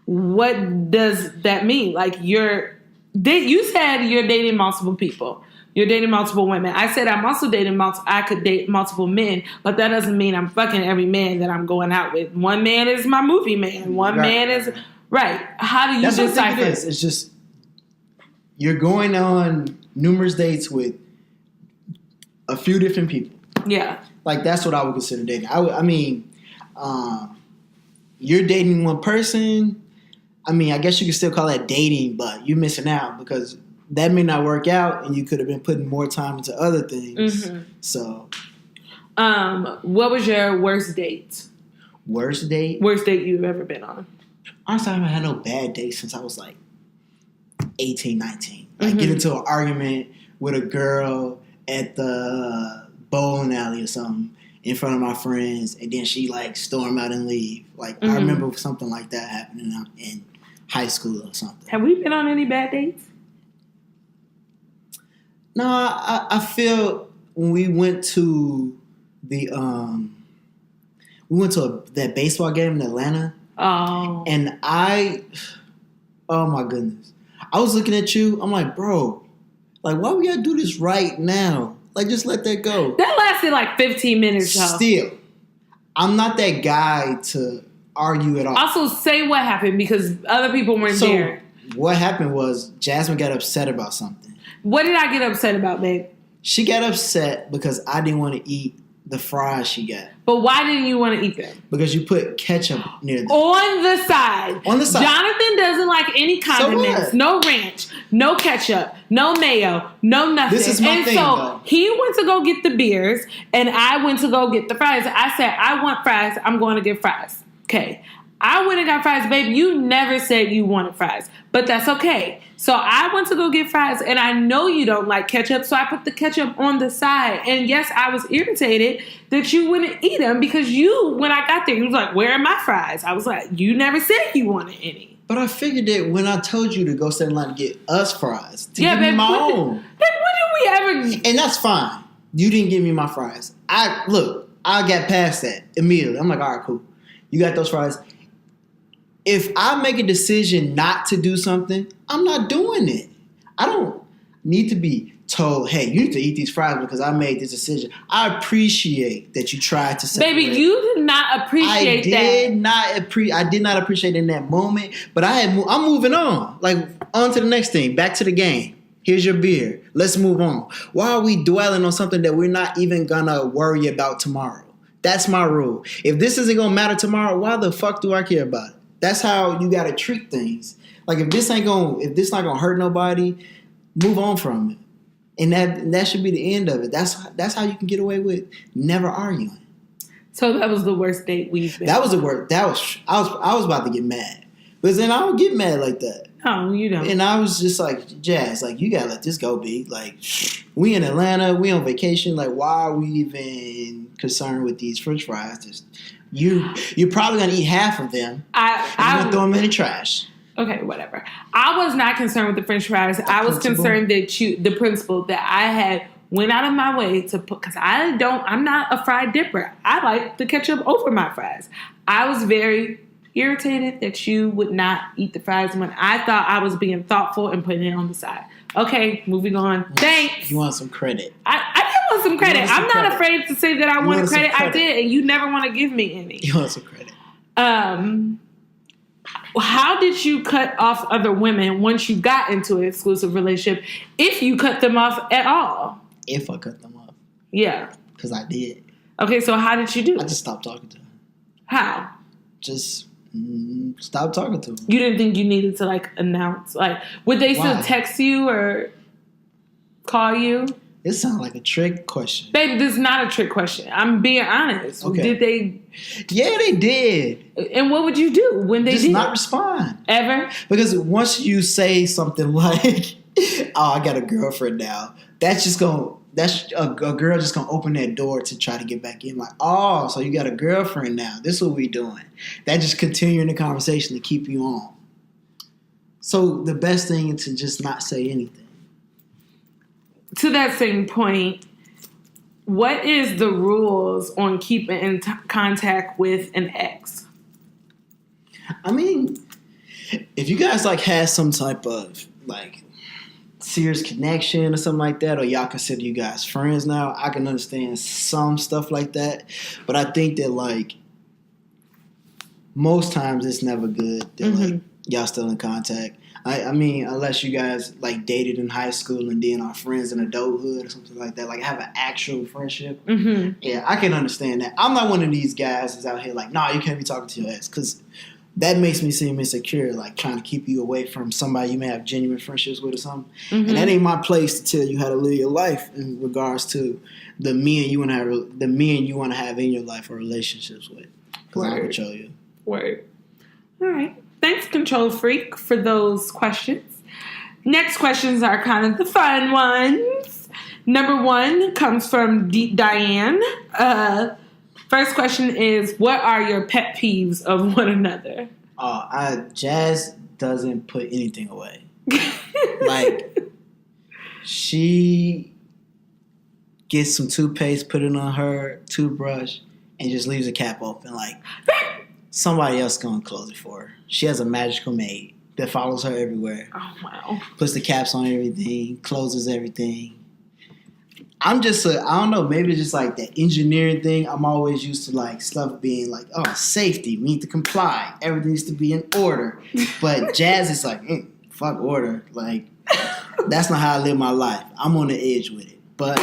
A: what does that mean? Like you said you're dating multiple people. You're dating multiple women. I said I'm also dating I could date multiple men, but that doesn't mean I'm fucking every man that I'm going out with. One man is my movie man. One man is right. How do you decipher?
B: It's just you're going on numerous dates with a few different people.
A: Yeah,
B: like that's what I would consider dating. I mean, you're dating one person. I mean, I guess you could still call that dating, but you're missing out because that may not work out, and you could have been putting more time into other things. Mm-hmm. So,
A: what was your worst date?
B: Worst date?
A: Worst date you've ever been on?
B: Honestly, I haven't had no bad dates since I was like 18, 19. Like get into an argument with a girl at the bowling alley or something in front of my friends, and then she like storm out and leave. Like I remember something like that happening in high school or something.
A: Have we been on any bad dates?
B: No, I feel when we went to that baseball game in Atlanta.
A: Oh.
B: And oh my goodness. I was looking at you. I'm like, bro, like, why we gotta do this right now? Like, just let that go.
A: That lasted like 15 minutes, though.
B: Still, I'm not that guy to argue at all.
A: Also, say what happened because other people weren't there.
B: What happened was Jasmine got upset about something.
A: What did I get upset about, babe?
B: She got upset because I didn't want to eat the fries she got.
A: But why didn't you want to eat them?
B: Because you put ketchup near them.
A: On the side.
B: On the side.
A: Jonathan doesn't like any condiments. So no ranch, no ketchup, no mayo, no nothing.
B: This is my thing, though.
A: He went to go get the beers, and I went to go get the fries. I said, I want fries. I'm going to get fries. Okay. I went and got fries, babe. You never said you wanted fries, but that's okay. So I went to go get fries, and I know you don't like ketchup, so I put the ketchup on the side. And yes, I was irritated that you wouldn't eat them because when I got there, you was like, where are my fries? I was like, you never said you wanted any.
B: But I figured that when I told you to go stand in line to get us fries, to give me my own.
A: When did we ever?
B: And that's fine. You didn't give me my fries. I got past that immediately. I'm like, all right, cool. You got those fries. If I make a decision not to do something, I'm not doing it. I don't need to be told, hey, you need to eat these fries because I made this decision. I appreciate that you tried to separate.
A: Baby, you did not appreciate that.
B: I did not appreciate it in that moment, but I'm moving on. Like, on to the next thing. Back to the game. Here's your beer. Let's move on. Why are we dwelling on something that we're not even gonna worry about tomorrow? That's my rule. If this isn't gonna matter tomorrow, why the fuck do I care about it? That's how you gotta treat things. Like if this not gonna hurt nobody, move on from it. And that should be the end of it. That's how you can get away with never arguing.
A: So that was the worst date we've been.
B: That was the worst. I was about to get mad. But then I don't get mad like that.
A: No, you don't.
B: And I was just like, Jazz, like you gotta let this go, B. Like we in Atlanta, we on vacation. Like why are we even concerned with these French fries? You're probably gonna eat half of them. I'm gonna throw them in the trash.
A: Okay, whatever. I was not concerned with the French fries. I was concerned that the principle that I had went out of my way to put, because I'm not a fried dipper. I like the ketchup over my fries. I was very irritated that you would not eat the fries when I thought I was being thoughtful and putting it on the side. Okay, moving on. Thanks.
B: You want some credit.
A: I did want some credit. I'm not afraid to say that I wanted credit. I did, and you never want to give me any.
B: You want some credit.
A: How did you cut off other women once you got into an exclusive relationship, if you cut them off at all?
B: If I cut them off.
A: Yeah.
B: Because I did.
A: Okay, so how did you do it?
B: I just stopped talking to them.
A: How?
B: Just stop talking to them.
A: You didn't think you needed to, like, announce? Like, would they still text you or call you?
B: It sounds like a trick question.
A: Babe, this is not a trick question. I'm being honest. Okay. Did they?
B: Yeah, they did.
A: And what would you do when they did?
B: Just not respond.
A: Ever?
B: Because once you say something like, oh, I got a girlfriend now, that's a girl just gonna open that door to try to get back in. Like, oh, so you got a girlfriend now. This is what we doing. That just continuing the conversation to keep you on. So the best thing is to just not say anything.
A: To that same point, what is the rules on keeping in contact with an ex?
B: I mean, if you guys like had some type of like serious connection or something like that, or y'all consider you guys friends now, I can understand some stuff like that. But I think that like most times it's never good that like y'all still in contact. I mean, unless you guys like dated in high school and then are friends in adulthood or something like that, like have an actual friendship. Yeah, I can understand that. I'm not one of these guys that's out here like, nah, you can't be talking to your ex, because that makes me seem insecure, like trying to keep you away from somebody you may have genuine friendships with or something. And that ain't my place to tell you how to live your life in regards to the men you want to have in your life or relationships with. Because I don't control you.
A: Word. All right. Thanks, Control Freak, for those questions. Next questions are kind of the fun ones. Number 1 comes from Diane. First question is, what are your pet peeves of one another?
B: Jazz doesn't put anything away. Like, she gets some toothpaste, put it on her toothbrush, and just leaves the cap open. Like, somebody else gonna close it for her. She has a magical maid that follows her everywhere.
A: Oh, wow.
B: Puts the caps on everything, closes everything. I'm just, I don't know, maybe it's just like that engineering thing. I'm always used to like stuff being like, oh, safety, we need to comply. Everything needs to be in order. But Jazz is like, fuck order. Like, that's not how I live my life. I'm on the edge with it. But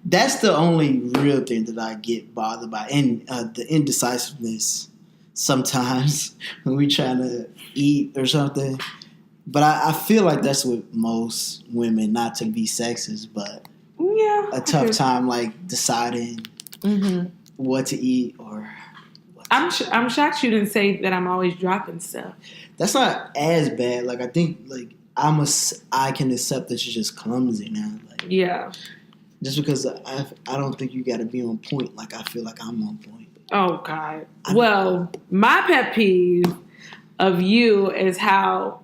B: that's the only real thing that I get bothered by. And the indecisiveness sometimes when we trying to eat or something. But I feel like that's with most women, not to be sexist, but a tough time like deciding what to eat or what to
A: I'm shocked you didn't say that I'm always dropping stuff.
B: That's not as bad. Like, I think like I can accept that you're just clumsy now. Like,
A: yeah.
B: Just because I don't think you got to be on point like I feel like I'm on point.
A: Oh, God. Well, my pet peeve of you is how,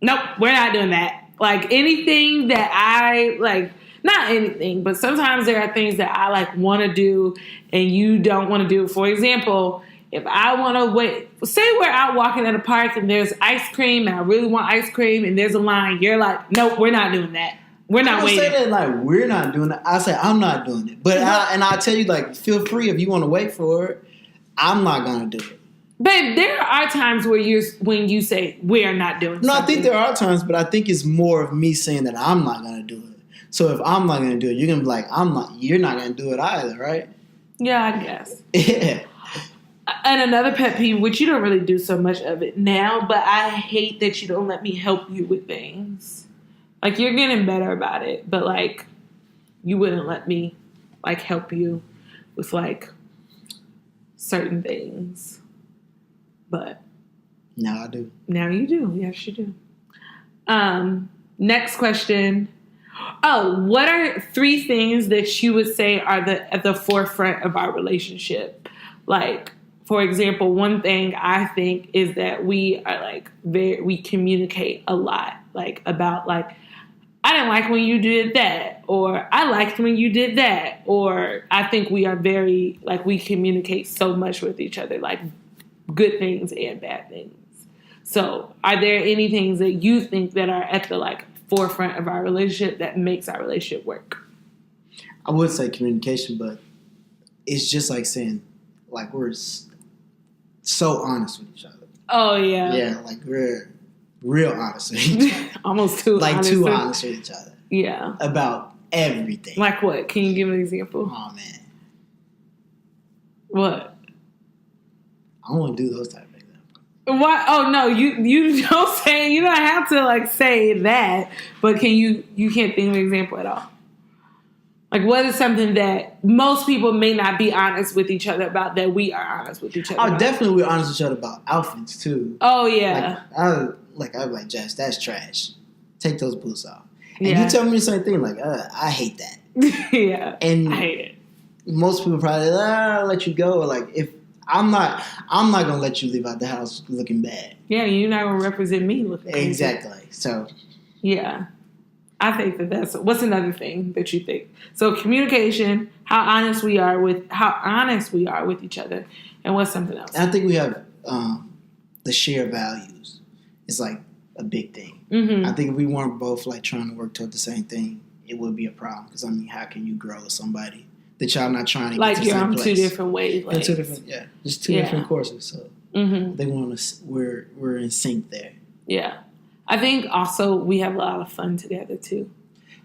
A: nope, we're not doing that. Like, anything that I, like, not anything, but sometimes there are things that I, like, want to do and you don't want to do. For example, if I want to wait, say we're out walking at a park and there's ice cream and I really want ice cream and there's a line, you're like, nope, we're not doing that. We're not waiting. I don't say that like we're not doing it. I say I'm not doing it. But I'll tell you, like, feel free if you want to wait for it. I'm not going to do it. Babe, there are times when you say we're not doing something.
B: No, I think there are times, but I think it's more of me saying that I'm not going to do it. So if I'm not going to do it, you're going to be like, you're not going to do it either, right?
A: Yeah, I guess.
B: Yeah.
A: And another pet peeve, which you don't really do so much of it now, but I hate that you don't let me help you with things. Like, you're getting better about it, but, like, you wouldn't let me, like, help you with, like, certain things. But
B: now I do.
A: Now you do. Yes, you do. Next question. Oh, what are 3 things that you would say are at the forefront of our relationship? Like, for example, one thing I think is that we are like we communicate a lot, like about like, I didn't like when you did that, or I liked when you did that, or I think we are very like we communicate so much with each other, like good things and bad things. So are there any things that you think that are at the like forefront of our relationship that makes our relationship work?
B: I would say communication, but it's just like saying, like, we're so honest with each other.
A: Oh, yeah.
B: Yeah, like, we're real honest with each other.
A: Almost too honest.
B: Like, too honest with each other.
A: Yeah.
B: About everything.
A: Like what? Can you give an example?
B: Oh, man.
A: What?
B: I don't want to do those type of things.
A: What? Oh, no, you don't say, you don't have to, like, say that, but you can't think of an example at all. Like, what is something that most people may not be honest with each other about that we are honest with each other about?
B: Definitely we're honest with each other about outfits, too.
A: Oh, yeah.
B: I'd be like, Jasz, that's trash. Take those boots off. And
A: Yeah.
B: you tell me the same thing, like, I hate that.
A: Yeah.
B: And
A: I hate it.
B: most people probably, I'll let you go. Or like, if I'm not going to let you leave out the house looking bad.
A: Yeah, you're not going to represent me looking crazy.
B: Exactly. So.
A: Yeah. I think that's, what's another thing that you think? So communication, how honest we are with each other, and what's something else?
B: I think we have the shared values. It's like a big thing.
A: Mm-hmm.
B: I think if we weren't both like trying to work toward the same thing, it would be a problem. Because I mean, how can you grow with somebody that y'all not trying to
A: like
B: get to the same place?
A: Like you're on two different wavelengths.
B: Just two different courses. So they want us. We're in sync there.
A: Yeah. I think also we have a lot of fun together too.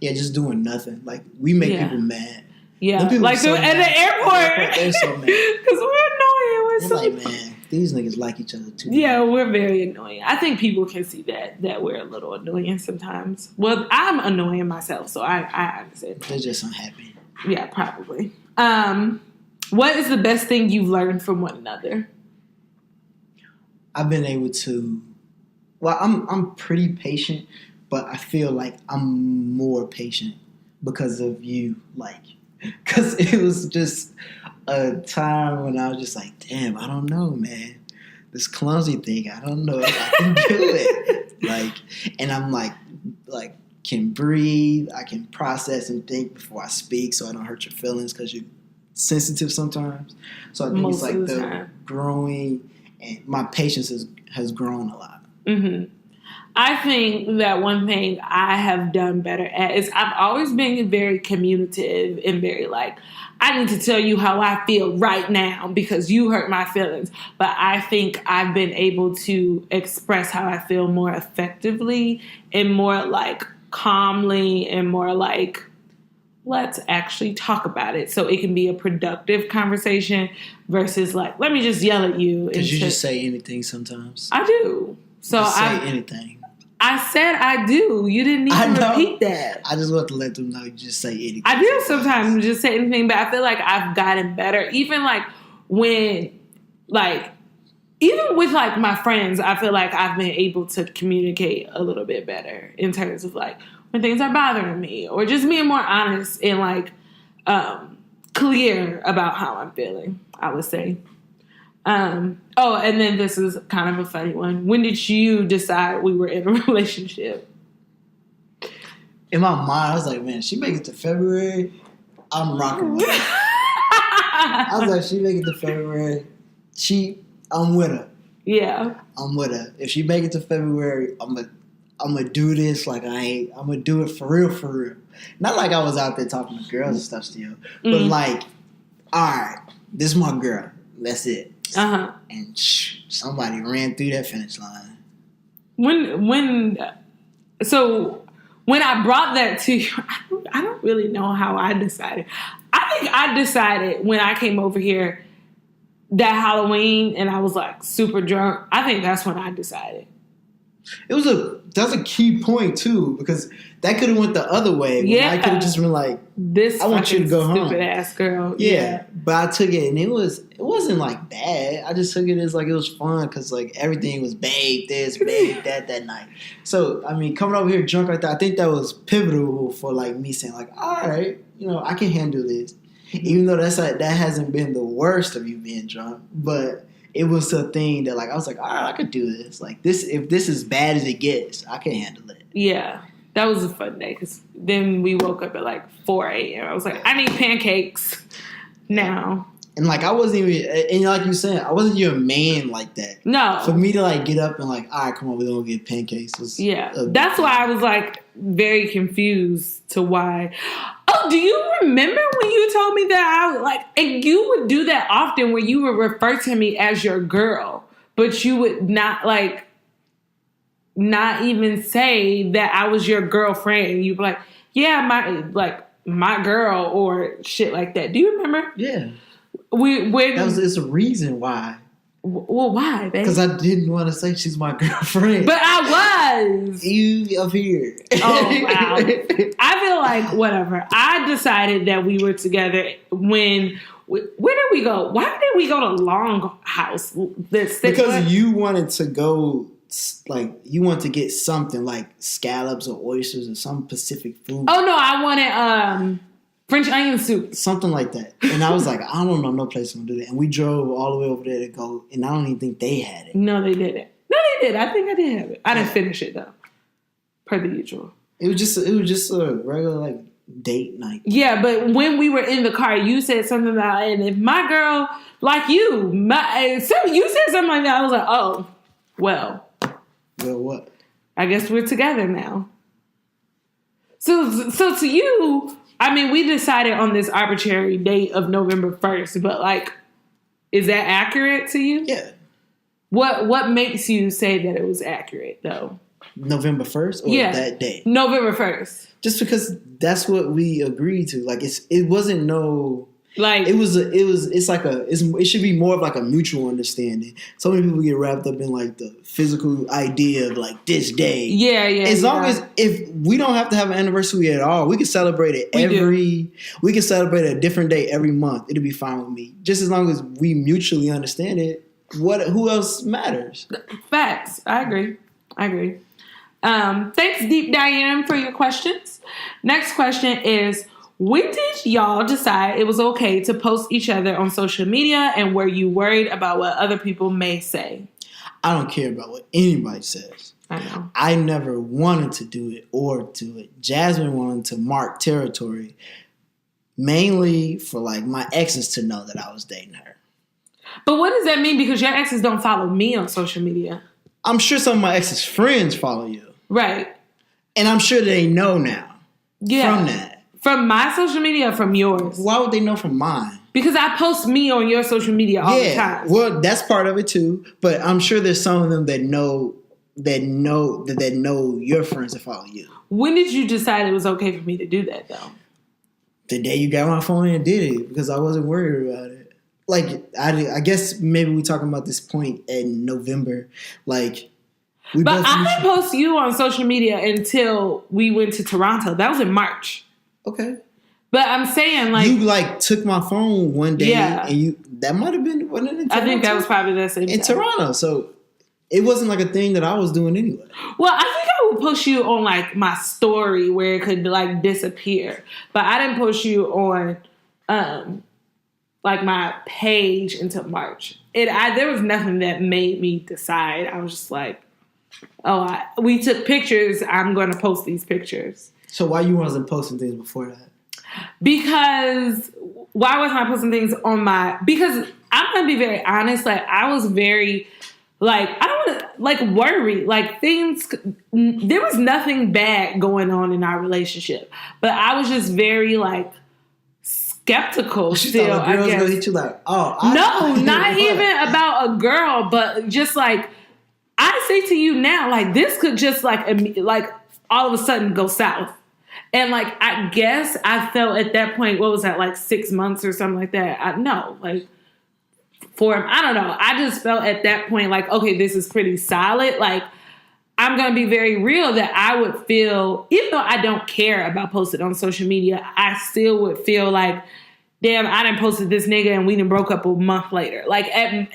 B: Yeah, just doing nothing. Like we make people mad.
A: Yeah, like so at the airport.
B: They're so mad
A: because we're annoying. We're so
B: like, man, these niggas like each other too.
A: Yeah, we're very annoying. I think people can see that we're a little annoying sometimes. Well, I'm annoying myself, so I understand.
B: They're just unhappy.
A: Yeah, probably. What is the best thing you've learned from one another?
B: I've been able to. Well, I'm pretty patient, but I feel like I'm more patient because of you. Like, because it was just a time when I was just like, damn, I don't know, man. This clumsy thing, I don't know if I can do it. Like, and I'm like can breathe. I can process and think before I speak, so I don't hurt your feelings because you're sensitive sometimes. So I think
A: Most
B: it's like the
A: time.
B: growing, and my patience has grown a lot.
A: Mm-hmm. I think that one thing I have done better at is I've always been very communicative and very like, I need to tell you how I feel right now because you hurt my feelings. But I think I've been able to express how I feel more effectively and more like calmly and more like, let's actually talk about it so it can be a productive conversation versus like, let me just yell at you.
B: Because you just say anything sometimes.
A: I do. So
B: just say anything.
A: I said I do. You didn't even repeat that.
B: I just want to let them know you just say anything.
A: I do sometimes just say anything, but I feel like I've gotten better. Even like when, like, even with like my friends, I feel like I've been able to communicate a little bit better in terms of like when things are bothering me or just being more honest and like clear about how I'm feeling, I would say. And then this is kind of a funny one. When did you decide we were in a relationship?
B: In my mind, I was like, man, she make it to February, I'm rocking with her. I was like, she make it to February, I'm with her.
A: Yeah.
B: I'm with her. If she make it to February, I'm gonna do this like I'm gonna do it for real. Not like I was out there talking to girls and stuff still, but like, all right, this is my girl. That's it.
A: Uh-huh.
B: And somebody ran through that finish line.
A: So when I brought that to you, I don't really know how I decided. I think I decided when I came over here that Halloween and I was like super drunk. I think that's when I decided. That's a
B: key point too, because that could have went the other way.
A: Yeah.
B: I could have just been like, I want you to go home.
A: Stupid ass girl.
B: Yeah. But I took it and it wasn't like bad. I just took it as like it was fun because like everything was babe this, babe that night. So I mean, coming over here drunk like that, I think that was pivotal for like me saying like, all right, I can handle this. Even though that hasn't been the worst of you being drunk, but it was a thing that like I was like, all right, I could do this. Like this, if this is bad as it gets, I can handle it.
A: Yeah, that was a fun day because then we woke up at like 4 a.m. I was like, I need pancakes now.
B: And like I wasn't even, and like you said, I wasn't your man like that.
A: No.
B: For me to like get up and like, all right, come on, we're gonna get pancakes.
A: That's why I was like very confused to why. Oh, do you remember when you told me that and you would do that often where you would refer to me as your girl, but you would not even say that I was your girlfriend. You'd be like, yeah, my girl or shit like that. Do you remember?
B: Yeah. It's a reason why.
A: Well, why, babe?
B: Because I didn't want to say she's my girlfriend.
A: But I was.
B: You up here.
A: Oh, wow. I feel like, whatever. I decided that we were together when... Where did we go? Why did we go to Longhouse?
B: Because you wanted to go... Like, you want to get something like scallops or oysters or some Pacific food.
A: Oh, no. I wanted... French onion soup.
B: Something like that. And I was like, I don't know no place to do that. And we drove all the way over there to go, and I don't even think they had it.
A: No, they didn't. No, they did. I think I did have it. I didn't finish it, though. Per the usual.
B: It was just a regular, like, date night.
A: Yeah, but when we were in the car, you said something about, and if my girl, like you, you said something like that, I was like, oh, well.
B: Well, what?
A: I guess we're together now. So to you... I mean, we decided on this arbitrary date of November 1st, but like, is that accurate to you?
B: Yeah.
A: What makes you say that it was accurate though?
B: November 1st or that day?
A: November 1st.
B: Just because that's what we agreed to. Like it wasn't no like it should be more of like a mutual understanding. So many people get wrapped up in like the physical idea of like this day.
A: Yeah.
B: As long as if we don't have to have an anniversary at all, we can celebrate it we can celebrate a different day every month. It'll be fine with me. Just as long as we mutually understand it. Who else matters?
A: Facts. I agree. Thanks, Deep Diane, for your questions. Next question is, when did y'all decide it was okay to post each other on social media, and were you worried about what other people may say?
B: I don't care about what anybody says.
A: I know.
B: I never wanted to do it or do it. Jasmine wanted to mark territory, mainly for like my exes to know that I was dating her.
A: But what does that mean? Because your exes don't follow me on social media.
B: I'm sure some of my exes' friends follow you.
A: Right.
B: And I'm sure they know now.
A: Yeah.
B: From that.
A: From my social media or from yours?
B: Why would they know from mine?
A: Because I post me on your social media all the time.
B: Well, that's part of it too. But I'm sure there's some of them that know your friends that follow you.
A: When did you decide it was okay for me to do that though?
B: The day you got my phone and did it, because I wasn't worried about it. Like, I guess maybe we're talking about this point in November. Like,
A: but I didn't post you on social media until we went to Toronto. That was in March.
B: Okay.
A: But I'm saying, like...
B: You, like, took my phone one day, and that might have been... Wasn't it in Toronto?
A: I think that was probably the same
B: in
A: time.
B: Toronto, so it wasn't, like, a thing that I was doing anyway.
A: Well, I think I would post you on, like, my story where it could, like, disappear. But I didn't post you on, like, my page until March. There was nothing that made me decide. I was just like, we took pictures. I'm going to post these pictures.
B: So why you wasn't posting things before that?
A: Because why wasn't I posting things on because I'm going to be very honest. Like, I was very, like, I don't want to, like, worry. Like, there was nothing bad going on in our relationship. But I was just very, like, skeptical still, I guess.
B: Gonna hit you like,
A: not even about a girl, but just, like, I say to you now, like, this could just, like all of a sudden go south. And, like, I guess I felt at that point, what was that, like 6 months or something like that? I don't know. I just felt at that point like, okay, this is pretty solid. Like, I'm going to be very real that I would feel, even though I don't care about posting on social media, I still would feel like, damn, I done posted this nigga and we done broke up a month later. Like,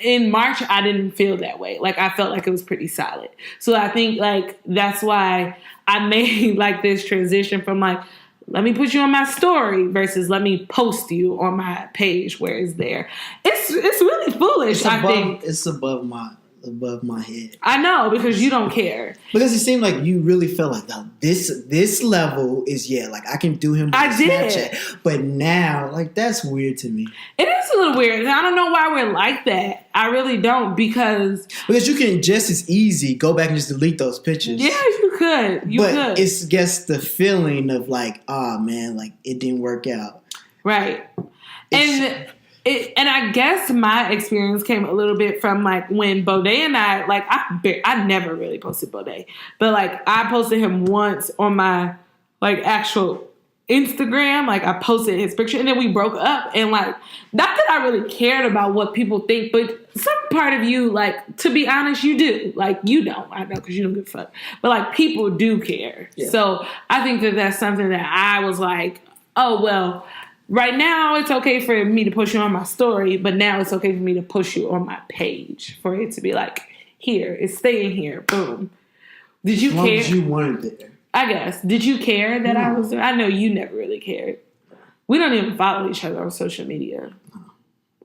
A: in March, I didn't feel that way. Like, I felt like it was pretty solid. So I think, like, that's why I made, like, this transition from, like, let me put you on my story versus let me post you on my page where it's there. It's really foolish, I think.
B: It's above above my head.
A: I know, because you don't care.
B: Because it seemed like you really felt like, oh, this level is, like I can do him on Snapchat. But now, like, that's weird to me. It
A: is a little weird. And I don't know why we're like that. I really don't, because
B: you can just as easy go back and just delete those pictures.
A: Yeah, you could.
B: But it's just the feeling of like, oh man, like it didn't work out.
A: Right. And I guess my experience came a little bit from like when Bodé and I, like I never really posted Bodé, but like I posted him once on my like actual Instagram. Like I posted his picture and then we broke up, and like not that I really cared about what people think, but some part of you, like, to be honest, you do. Like you don't. I know, because you don't give a fuck. But like people do care. Yeah. So I think that that's something that I was like, oh well. Right now, it's okay for me to push you on my story, but now it's okay for me to push you on my page, for it to be like, here, it's staying here, boom. Did you care? As long as
B: you wanted it.
A: I guess. Did you care that I was there? I know you never really cared. We don't even follow each other on social media.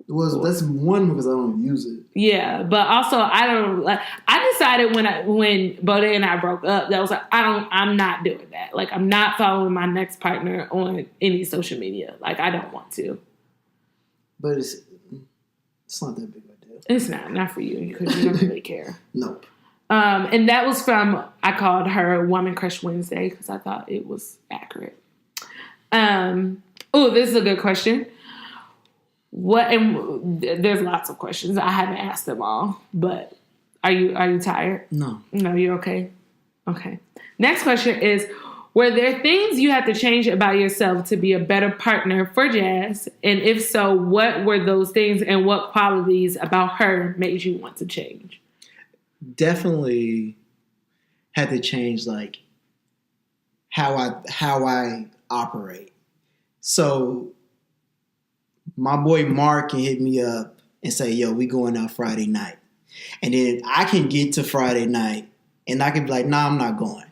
B: That's one because I don't use it.
A: Yeah, but also I don't. Like, I decided when Bodé and I broke up, that was like I'm not doing that. Like I'm not following my next partner on any social media. Like I don't want to.
B: But it's not that big of a deal.
A: It's not for you because you don't really care.
B: Nope.
A: And that was from, I called her Woman Crush Wednesday because I thought it was accurate. Oh, this is a good question. There's lots of questions. I haven't asked them all, but are you tired?
B: No,
A: you're okay. Okay. Next question is: were there things you had to change about yourself to be a better partner for Jasz? And if so, what were those things, and what qualities about her made you want to change?
B: Definitely had to change, like how I operate. So my boy Mark can hit me up and say, yo, we going out Friday night. And then I can get to Friday night and I can be like, nah, I'm not going.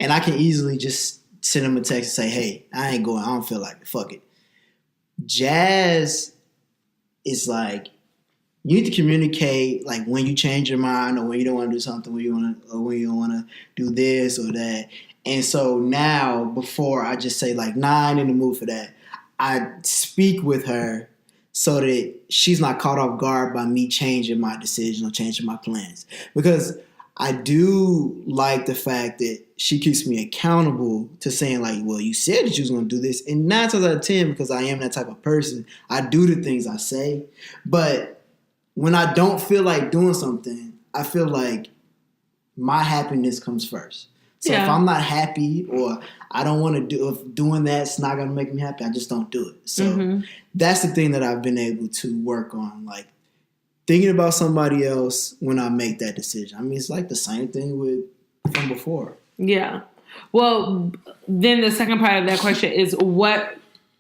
B: And I can easily just send him a text and say, hey, I ain't going. I don't feel like it. Fuck it. Jasz is like, you need to communicate like when you change your mind or when you don't want to do something, when you don't want to do this or that. And so now, before I just say like, nah, I ain't in the mood for that, I speak with her so that she's not caught off guard by me changing my decision or changing my plans. Because I do like the fact that she keeps me accountable to saying like, well, you said that you was going to do this. And 9 times out of 10, because I am that type of person, I do the things I say. But when I don't feel like doing something, I feel like my happiness comes first. So if I'm not happy or I don't want to do, if doing that's not going to make me happy, I just don't do it. So that's the thing that I've been able to work on, like thinking about somebody else when I make that decision. I mean, it's like the same thing from before.
A: Yeah. Well, then the second part of that question is, what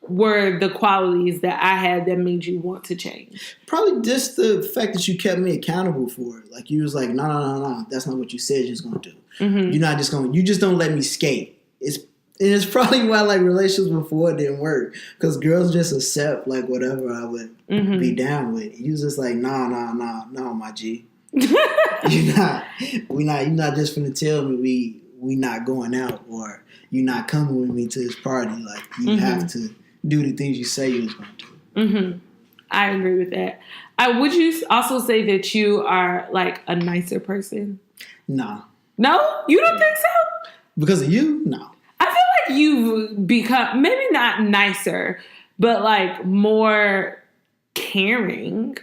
A: were the qualities that I had that made you want to change?
B: Probably just the fact that you kept me accountable for it. Like you was like, no, that's not what you said you was going to do. Mm-hmm. You're not just going. You just don't let me skate. It's probably why like relationships before didn't work, because girls just accept like whatever I would be down with. You was just like, no, my G. You're not just finna tell me we not going out, or you not coming with me to this party. Like you have to do the things you say you was going to do.
A: Mm-hmm. I agree with that. Would you also say that you are like a nicer person?
B: No.
A: No? You don't think so?
B: Because of you? No.
A: I feel like you've become, maybe not nicer, but like more caring.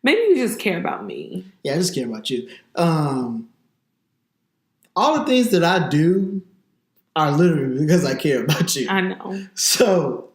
A: Maybe you just care about me.
B: Yeah, I just care about you. All the things that I do are literally because I care about you.
A: I know.
B: So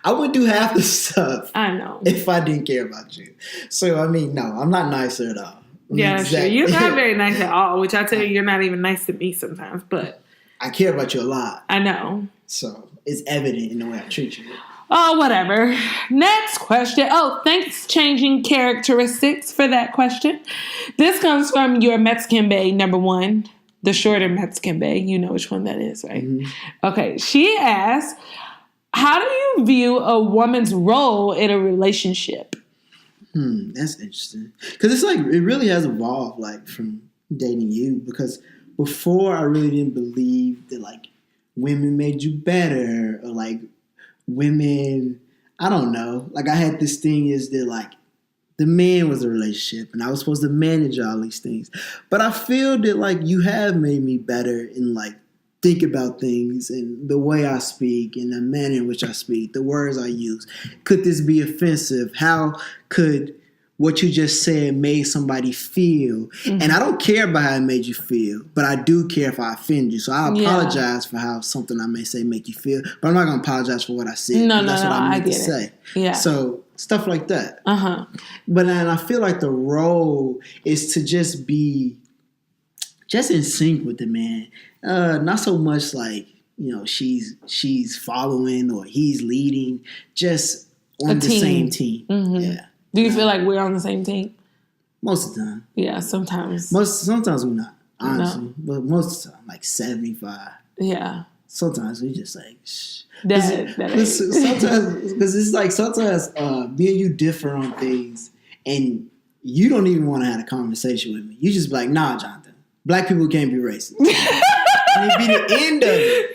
B: I would do half the stuff.
A: I know.
B: If I didn't care about you. So, I mean, no, I'm not nicer at all.
A: Yeah, exactly. Sure. You're not very nice at all, which I tell you, you're not even nice to me sometimes, but
B: I care about you a lot.
A: I know.
B: So it's evident in the way I treat you.
A: Oh, whatever. Next question. Oh, thanks, changing characteristics, for that question. This comes from your Mexican bae, number 1, the shorter Mexican bae. You know which one that is, right? Mm-hmm. Okay. She asks, how do you view a woman's role in a relationship?
B: That's interesting. Because it's like, it really has evolved, like, from dating you. Because before, I really didn't believe that, like, women made you better. Or, like, women, I don't know. Like, I had this thing is that, like, the man was a relationship. And I was supposed to manage all these things. But I feel that, like, you have made me better in, like, think about things and the way I speak and the manner in which I speak, the words I use. Could this be offensive? How could what you just said make somebody feel? Mm-hmm. And I don't care about how it made you feel, but I do care if I offend you. So I apologize for how something I may say make you feel, but I'm not going to apologize for what I said. That's what I meant to say. Yeah. So stuff like that. Uh-huh. But then I feel like the role is to just be just in sync with the man. Not so much like, she's following or he's leading, just on the same team. Mm-hmm. Yeah.
A: Do you feel like we're on the same team?
B: Most of the time.
A: Yeah, sometimes.
B: Sometimes we're not, honestly. No. But most of the time, like 75.
A: Yeah.
B: Sometimes we just like, shh.
A: Sometimes,
B: because it's like sometimes me and you differ on things and you don't even want to have a conversation with me. You just be like, nah, Jonathan, black people can't be racist. And it'd be the end of it.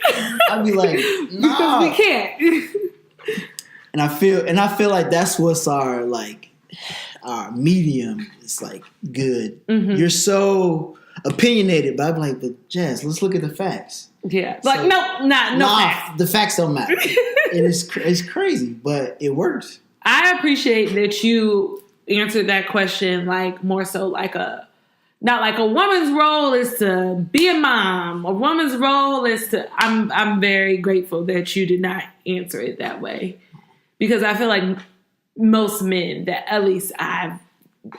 B: I'd be like, nah.
A: Because we can't.
B: And I feel like that's what's our medium. It's like good. Mm-hmm. You're so opinionated, but I'm like, but Jasz, let's look at the facts.
A: Yeah. So, like, no facts.
B: The facts don't matter. And it's crazy, but it works.
A: I appreciate that you answered that question like more so like not like a woman's role is to be a mom. A woman's role is to. I'm very grateful that you did not answer it that way, because I feel like most men that at least I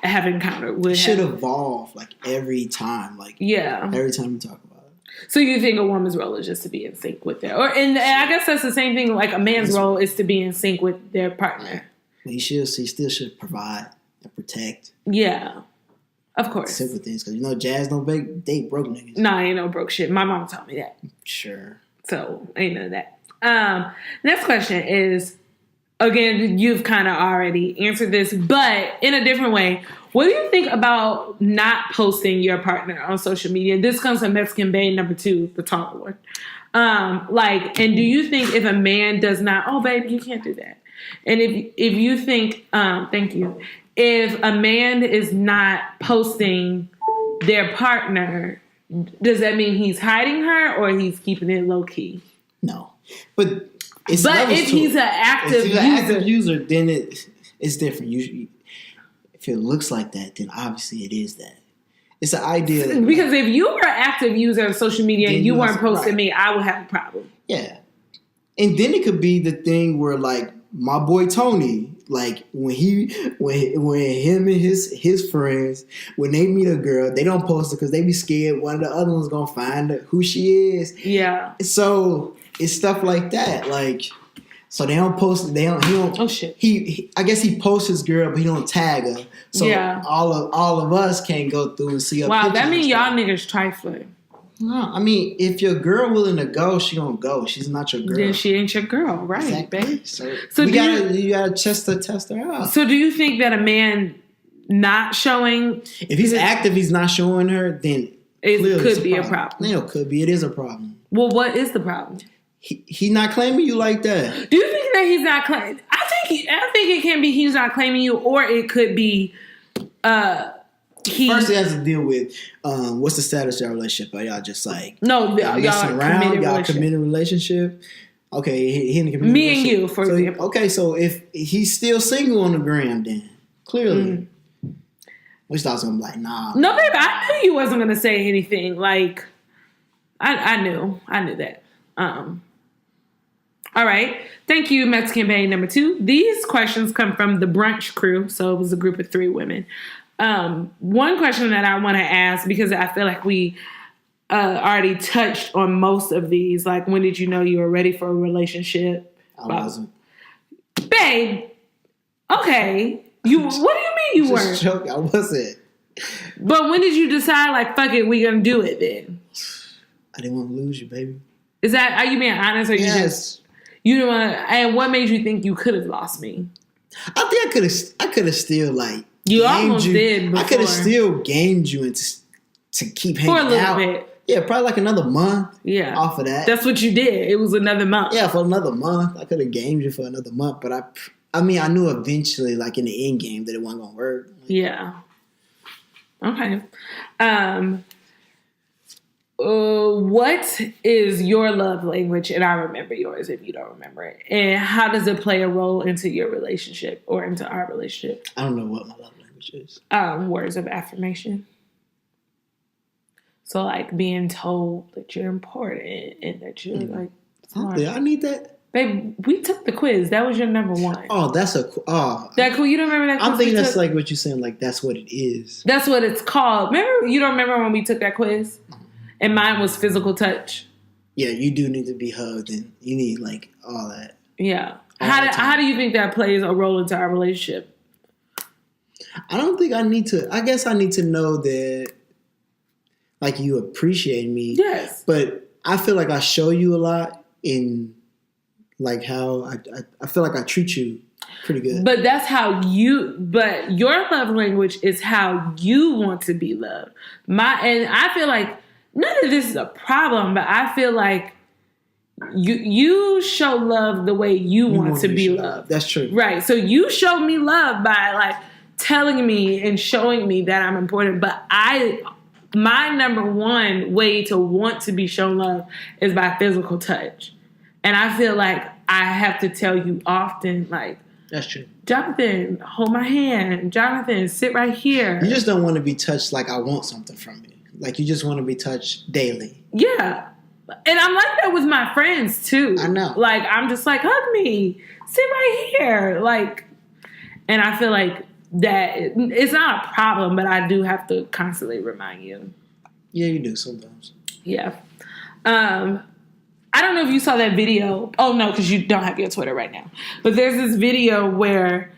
A: have encountered would
B: should evolve like every time. Like every time we talk about it.
A: So you think a woman's role is just to be in sync with and I guess that's the same thing. Like a man's role is to be in sync with their partner.
B: He still should provide and protect.
A: Yeah. Of course.
B: Simple things. Because Jasz don't date broke niggas.
A: Nah, ain't no broke shit. My mom taught me that.
B: Sure.
A: So, ain't none of that. Next question is, again, you've kind of already answered this, but in a different way. What do you think about not posting your partner on social media? This comes from Mexican Bay number 2, the taller one. And do you think if a man does not, oh, babe, you can't do that. And if you think, thank you. If a man is not posting their partner, does that mean he's hiding her or he's keeping it low key?
B: No, but
A: if he's an active
B: user, then it's different. Usually, if it looks like that, then obviously it is that. It's an idea.
A: Because if you were an active user of social media and you weren't posting me, I would have a problem.
B: Yeah, and then it could be the thing where like my boy Tony. Like when him and his friends, when they meet a girl, they don't post her because they be scared one of the other ones gonna find who she is.
A: Yeah.
B: So it's stuff like that. Like, so they don't post. He don't.
A: Oh shit.
B: He I guess he posts his girl, but he don't tag her. So all of us can't go through and see her.
A: Wow, that means y'all niggas trifling.
B: No, I mean, if your girl willing to go, she gonna go. She's not your girl.
A: Then she ain't your girl, right, exactly. Babe?
B: So you gotta test her out.
A: So do you think that a man not showing,
B: if he's active, he's not showing her, then
A: it could be a problem.
B: No, it could be. It is a problem.
A: Well, what is the problem?
B: He not claiming you like that.
A: Do you think that he's not claiming? I think it can be he's not claiming you, or it could be.
B: First, he has to deal with what's the status of your relationship? Are y'all just like
A: y'all
B: messing around? Y'all committed relationship? Okay, he in a committed
A: me and you, for example.
B: Okay, so if he's still single on the gram, then clearly, we thought gonna be like, nah.
A: No, baby, I knew you wasn't gonna say anything. Like, I knew that. All right, thank you, Mexican Bay number 2. These questions come from the brunch crew, so it was a group of 3 women. One question that I want to ask, because I feel like we already touched on most of these, like, when did you know you were ready for a relationship?
B: I wasn't.
A: Babe, okay. What do you mean you weren't?
B: Joking. I wasn't.
A: But when did you decide, like, fuck it, we gonna do it then?
B: I didn't want to lose you, baby.
A: Are you being honest, or you just... You didn't want to... And what made you think you could have lost me?
B: I think I could have still like
A: you almost did before.
B: I could have still gamed you into to keep hanging out
A: for a little bit.
B: Yeah, probably like another month.
A: Yeah,
B: off of that.
A: That's what you did. It was another month.
B: Yeah, for another month, I could have gamed you for another month. But I mean, I knew eventually, like in the end game, that it wasn't gonna work.
A: Yeah. Okay. What is your love language? And I remember yours if you don't remember it. And how does it play a role into your relationship or into our relationship?
B: I don't know what my love language is.
A: Words of affirmation. So like being told that you're important and that you're like smart.
B: I need that.
A: Babe, we took the quiz. That was your number one.
B: Oh, that cool.
A: You don't remember that quiz?
B: I'm thinking that's like what you're saying, like that's what it is.
A: That's what it's called. You don't remember when we took that quiz? And mine was physical touch.
B: Yeah, you do need to be hugged and you need like all that.
A: Yeah. How do you think that plays a role into our relationship?
B: I don't think I need to. I guess I need to know that like you appreciate me.
A: Yes.
B: But I feel like I show you a lot in like how I feel like I treat you pretty good.
A: But but your love language is how you want to be loved. And I feel like none of this is a problem, but I feel like you show love the way you want to be loved.
B: That's true.
A: Right. So you show me love by like telling me and showing me that I'm important. But my number one way to want to be shown love is by physical touch. And I feel like I have to tell you often, like,
B: that's true.
A: Jonathan, hold my hand. Jonathan, sit right here.
B: You just don't want to be touched like I want something from you. Like you just want to be touched daily.
A: Yeah. And I'm like that with my friends too.
B: I know.
A: Like I'm just like, hug me. Sit right here. Like, and I feel like that it's not a problem, but I do have to constantly remind you.
B: Yeah, you do sometimes.
A: Yeah. I don't know if you saw that video. Oh, no, because you don't have your Twitter right now. But there's this video where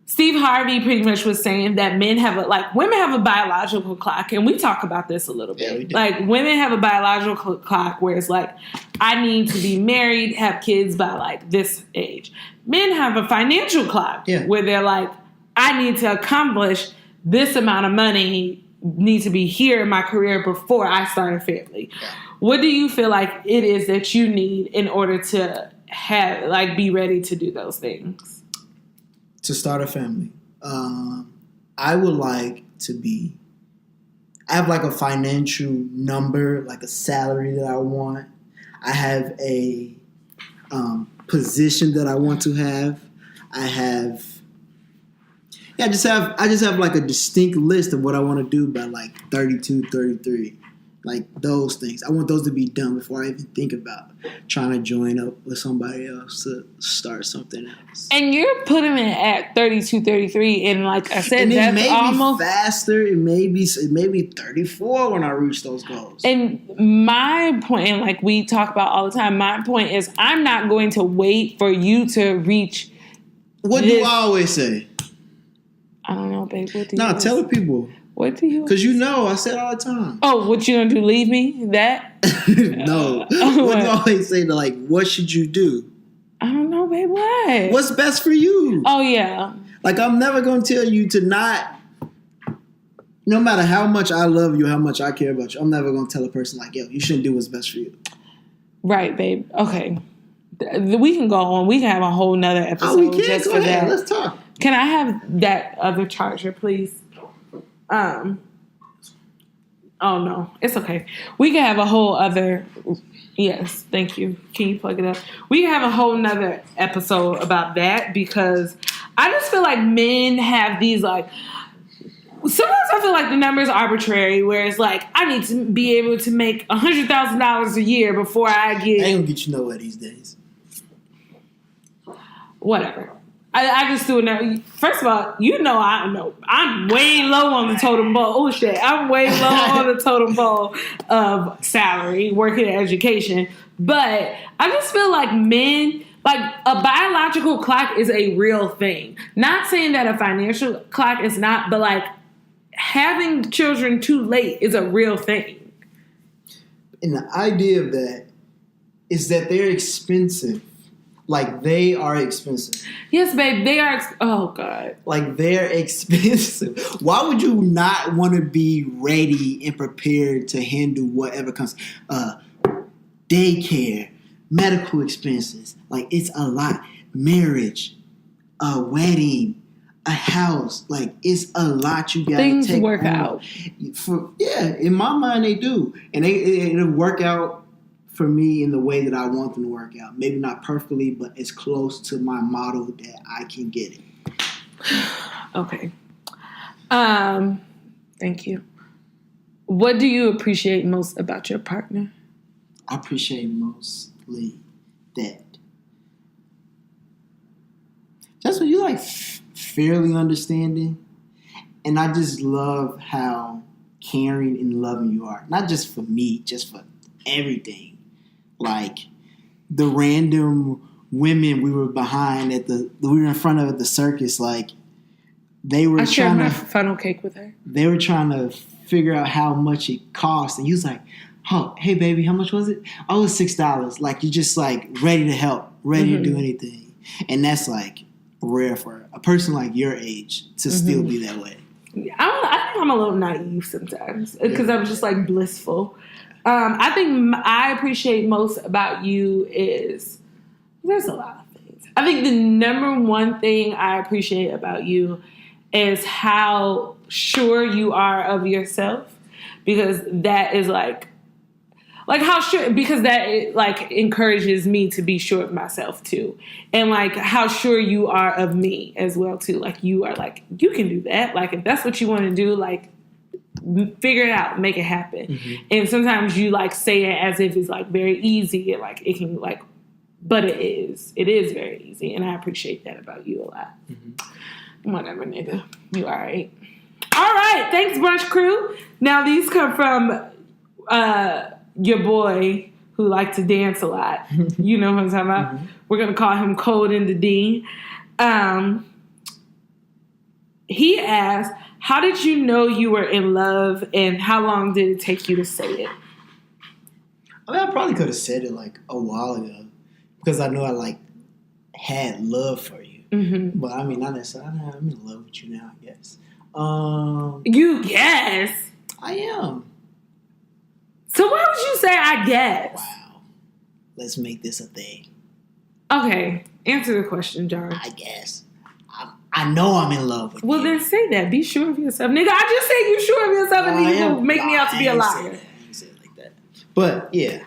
A: Steve Harvey pretty much was saying that women have a biological clock. And we talk about this a little bit.
B: Yeah, we do.
A: Like, women have a biological clock where it's like, I need to be married, have kids by, like, this age. Men have a financial clock where they're like, I need to accomplish this amount of money, need to be here in my career before I start a family. Yeah. What do you feel like it is that you need in order to have, like, be ready to do those things?
B: To start a family. I would like to I have like a financial number, like a salary that I want. I have a position that I want to have. I just have like a distinct list of what I want to do by like 32, 33. Like those things. I want those to be done before I even think about trying to join up with somebody else to start something else.
A: And you're putting it at 32, 33, and like I said,
B: and
A: that's
B: may
A: almost
B: be faster. It may be 34 when I reach those goals.
A: And my point, and like we talk about all the time, my point is I'm not going to wait for you to reach.
B: What do I always say?
A: I don't know, babe. What do you
B: tell the people.
A: What do you?
B: Because I say it all the time.
A: Oh, what you gonna do? Leave me? That?
B: No. What do you always say? Like, what should you do?
A: I don't know, babe. What?
B: What's best for you?
A: Oh yeah.
B: Like I'm never gonna tell you to not. No matter how much I love you, how much I care about you, I'm never gonna tell a person like, yo, you shouldn't do what's best for you.
A: Right, babe. Okay. We can go on. We can have a whole nother episode.
B: We can.
A: Just
B: go
A: for
B: ahead.
A: that.
B: Let's talk.
A: Can I have that other charger, please? Oh no, it's okay. We can have a whole other. Yes, thank you. Can you plug it up? We can have a whole nother episode about that because I just feel like men have these like. Sometimes I feel like the number is arbitrary, where it's like I need to be able to make $100,000 a year before I get.
B: I ain't gonna get you nowhere these days.
A: Whatever. I just do it now. First of all, I don't know. I'm way low on the totem pole. Oh, shit. I'm way low on the totem pole of salary, working in education. But I just feel like men, like a biological clock is a real thing. Not saying that a financial clock is not, but like having children too late is a real thing.
B: And the idea of that is that they're expensive. Like, they are expensive.
A: Yes, babe, they are. Oh, God.
B: Like, they're expensive. Why would you not want to be ready and prepared to handle whatever comes? Daycare, medical expenses. Like, it's a lot. Marriage, a wedding, a house. Like, it's a lot you got to take.
A: Things work out.
B: In my mind, they do. And it'll work out for me in the way that I want them to work out. Maybe not perfectly, but as close to my model that I can get it.
A: Okay. Thank you. What do you appreciate most about your partner?
B: I appreciate mostly that. That's what you like, fairly understanding. And I just love how caring and loving you are. Not just for me, just for everything. Like, the random women we were behind we were in front of at the circus, like, they were
A: I shared
B: trying
A: my
B: to
A: funnel cake with her.
B: They were trying to figure out how much it cost, and you was like, "Oh, hey baby, how much was it? Oh, it was $6." Like, you're just like ready to help, ready to do anything, and that's like rare for a person like your age to still be that way.
A: I think I'm a little naive sometimes because I'm just like blissful. I think I appreciate most about you is there's a lot of things. I think the number one thing I appreciate about you is how sure you are of yourself, because that is like how sure, because that like encourages me to be sure of myself too, and like how sure you are of me as well too. Like, you are like, you can do that. Like, if that's what you want to do, like, figure it out, make it happen. And sometimes you like say it as if it's like very easy, and like it can like, but it is very easy, and I appreciate that about you a lot. Whatever, nigga, you all right. Thanks, brunch crew. Now these come from your boy who liked to dance a lot. You know what I'm talking about. We're gonna call him Code in the D. He asked, how did you know you were in love, and how long did it take you to say it?
B: I mean, I probably could have said it like a while ago, because I know I like had love for you. But I mean, not necessarily. I'm in love with you now, I guess.
A: You guess?
B: I am.
A: So why would you say I guess?
B: Wow. Let's make this a thing.
A: Okay, answer the question, Jar.
B: I guess. I know I'm in love with you.
A: Well, then say that. Be sure of yourself. Nigga, I just said you sure of yourself, and then you gonna make me out to be a liar.
B: I ain't say it like that. But, yeah.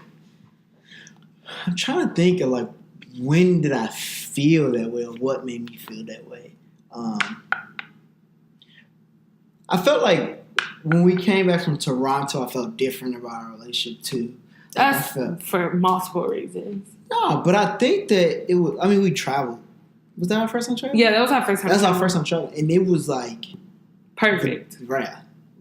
B: I'm trying to think of, like, when did I feel that way, or what made me feel that way. I felt like when we came back from Toronto, I felt different about our relationship, too.
A: That's for multiple reasons.
B: No, but I think that it was, I mean, we traveled. Was that our first time traveling?
A: Yeah, that was our first time.
B: That's our first time traveling. And it was like...
A: perfect.
B: Right.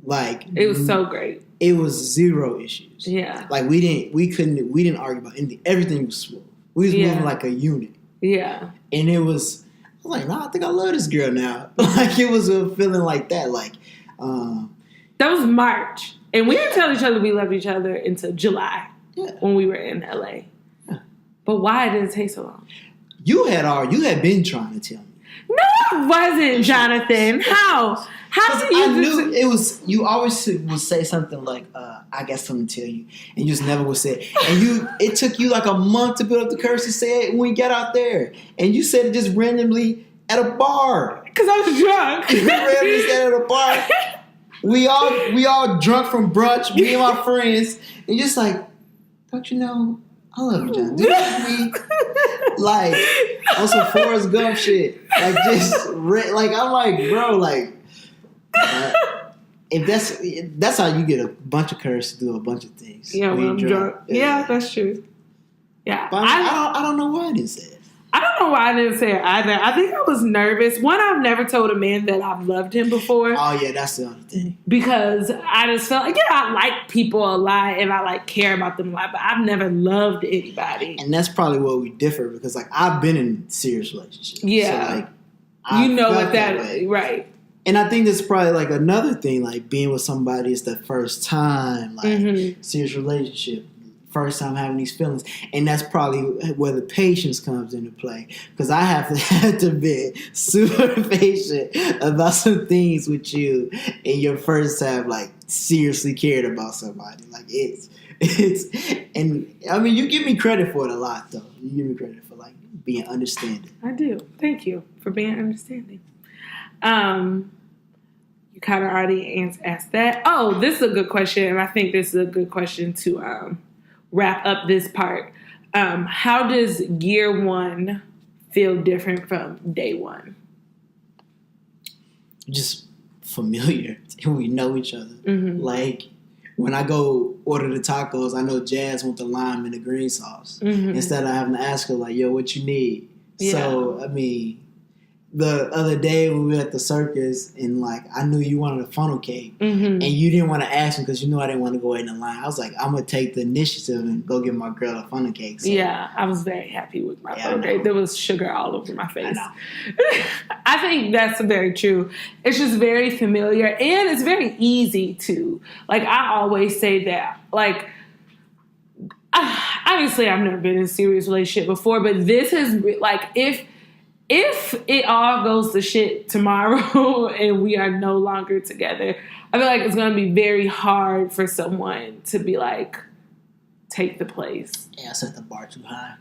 B: Like...
A: it was so great.
B: It was zero issues.
A: Yeah.
B: Like, we didn't argue about anything. Everything was smooth. We was moving like a unit.
A: Yeah.
B: And it was... I was like, nah, I think I love this girl now. Like, it was a feeling like that. Like...
A: that was March. And we didn't tell each other we loved each other until July.
B: Yeah.
A: When we were in LA. Yeah. But why did it take so long? You
B: had been trying to tell me.
A: No, it wasn't, Jonathan. How? How did you?
B: I knew it was. You always would say something like, "I got something to tell you," and you just never would say it. And it took you like a month to build up the courage to say it when we got out there, and you said it just randomly at a bar.
A: Because I was drunk.
B: You randomly said it at a bar. We all drunk from brunch. Me and my friends, and just like, don't you know? I love you, John. Do you love me? Like, on some Forrest Gump shit. Like, just, like, I'm like, bro, like, if that's how you get a bunch of courage to do a bunch of things.
A: Yeah, when I'm drunk. Yeah, that's true. Yeah.
B: But I don't know why I didn't say it.
A: I don't know why I didn't say it either. I think I was nervous. One, I've never told a man that I've loved him before.
B: Oh, yeah, that's the other thing.
A: Because I just felt like, yeah, I like people a lot and I like care about them a lot, but I've never loved anybody.
B: And that's probably where we differ, because like I've been in serious relationships.
A: Yeah.
B: So, like,
A: you know what that is. Right.
B: And I think that's probably like another thing, like being with somebody is the first time, like serious relationship, first time having these feelings. And that's probably where the patience comes into play. Because I have to be super patient about some things with you in your first time, like, seriously cared about somebody. Like, it's, and I mean, you give me credit for it a lot, though. You give me credit for, like, being understanding.
A: I do. Thank you for being understanding. You kind of already asked that. Oh, this is a good question, and I think this is a good question to wrap up this part. How does year one feel different from day one?
B: Just familiar. We know each other.
A: Mm-hmm.
B: Like, when I go order the tacos, I know Jasz want the lime and the green sauce.
A: Mm-hmm.
B: Instead of having to ask her, like, yo, what you need?
A: Yeah.
B: So, I mean, the other day when we were at the circus and, like, I knew you wanted a funnel cake
A: Mm-hmm.
B: and you didn't want to ask me because you knew I didn't want to go wait in line. I was like, I'm going to take the initiative and go get my girl a funnel cake. So,
A: yeah, I was very happy with my funnel cake. There was sugar all over my face. I think that's very true. It's just very familiar and it's very easy to. Like, I always say that. Like, obviously I've never been in a serious relationship before, but this is, like, if it all goes to shit tomorrow and we are no longer together, I feel like it's going to be very hard for someone to be like, take the place.
B: Yeah, I set the bar too high.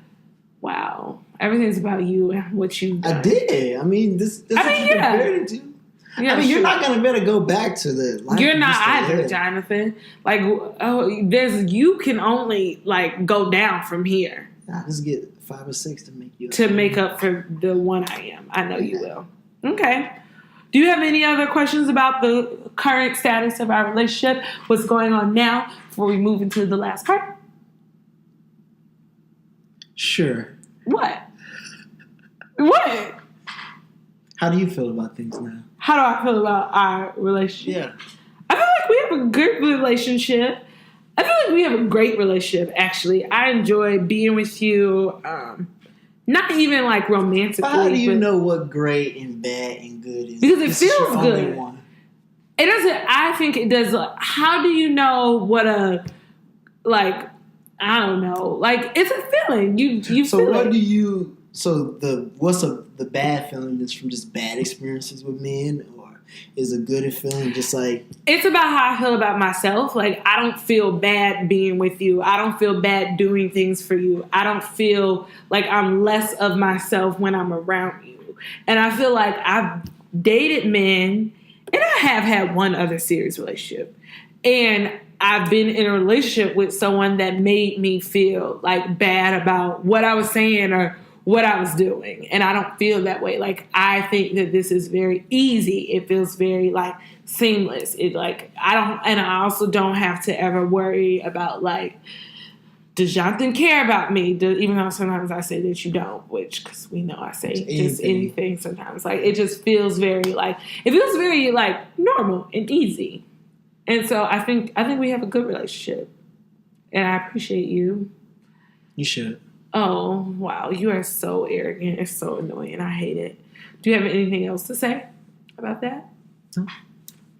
A: Wow. Everything's about you and what you've done.
B: I did. I mean, this is what you're compared to.
A: Yeah,
B: I mean, you're not going to better go back to the life
A: you're not either,
B: live.
A: Jonathan. Like, you can only, like, go down from here.
B: Nah, just get 5 or 6 to make you
A: make up for the one I am. I know you will. Okay. Do you have any other questions about the current status of our relationship? What's going on now before we move into the last part?
B: Sure.
A: What? What?
B: How do you feel about things now?
A: How do I feel about our relationship?
B: Yeah.
A: I feel like we have a good relationship. I feel like we have a great relationship, actually. I enjoy being with you. Not even, like, romantically.
B: But how do you know what great and bad and good is?
A: Because it feels good. It doesn't, I think it does. How do you know what a, like, I don't know. Like, it's a feeling. You
B: so
A: feel
B: what
A: it.
B: do you, so the bad feeling is from just bad experiences with men, or is a good feeling just like...
A: It's about how I feel about myself. Like, I don't feel bad being with you. I don't feel bad doing things for you. I don't feel like I'm less of myself when I'm around you. And I feel like I've dated men, and I have had one other serious relationship. And I've been in a relationship with someone that made me feel, like, bad about what I was saying or what I was doing. And I don't feel that way. Like, I think that this is very easy. It feels very, like, seamless. It, like, I also don't have to ever worry about, like, does Jonathan care about me? Even though sometimes I say that you don't, because we know I say just anything sometimes. Like, it just feels very, like, normal and easy. And so I think we have a good relationship. And I appreciate you.
B: You should.
A: Oh, wow. You are so arrogant. It's so annoying. I hate it. Do you have anything else to say about that?
B: No.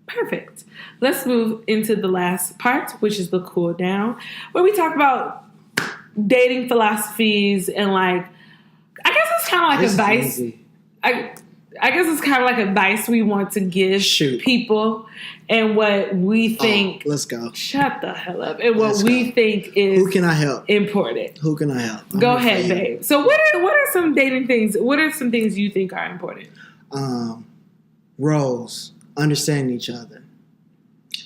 A: Perfect. Let's move into the last part, which is the cool down, where we talk about dating philosophies and, like, I guess it's kind of like advice. I guess it's kind of like advice we want to give people and what we think.
B: Let's go.
A: Shut the hell up. And what we think is
B: Who can I help?
A: Important.
B: Who can I help?
A: Go ahead, babe. So what are some dating things? What are some things you think are important?
B: Roles. Understanding each other.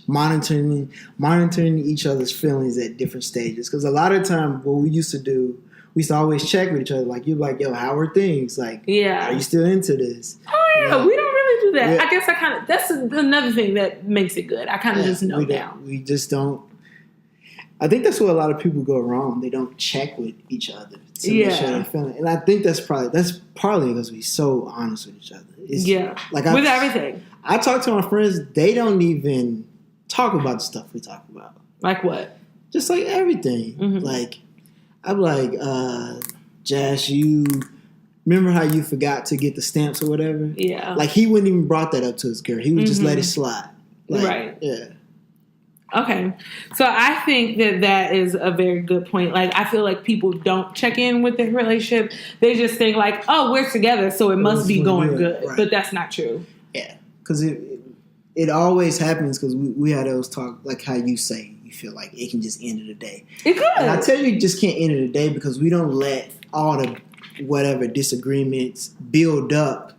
B: Monitoring each other's feelings at different stages. Because a lot of time what we used to do, we used to always check with each other. Like, you're like, yo, how are things? Like,
A: yeah,
B: are you still into this?
A: Oh, yeah. We don't really do that.
B: Yeah.
A: I guess that's another thing that makes it good. I kind of just know now.
B: We just don't. I think that's where a lot of people go wrong. They don't check with each other to make sure they're feeling. And I think that's partly because we're so honest with each other.
A: Like with everything.
B: I talk to my friends, they don't even talk about the stuff we talk about.
A: Like what?
B: Just like everything. Mm-hmm. Like, I'm like, Jasz, you remember how you forgot to get the stamps or whatever?
A: Yeah.
B: Like, he wouldn't even brought that up to his girl. He would just let it slide. Like,
A: right.
B: Yeah.
A: Okay. So I think that is a very good point. Like, I feel like people don't check in with their relationship. They just think like, oh, we're together, so it must be going good. Right. But that's not true.
B: Yeah. Because it always happens because we had those talk, like how you say, you feel like it can just end of the day.
A: It could.
B: And I tell you, it just can't end of the day because we don't let all the whatever disagreements build up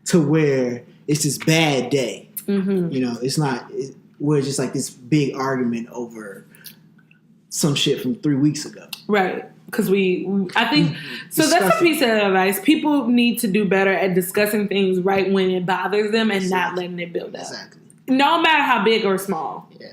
B: to where it's this bad day. Mm-hmm. You know, it's not... Where it's just like this big argument over some shit from 3 weeks ago. Right.
A: Because I think, so that's a piece of advice. People need to do better at discussing things right when it bothers them and not letting it build up. Exactly. No matter how big or small. Yeah.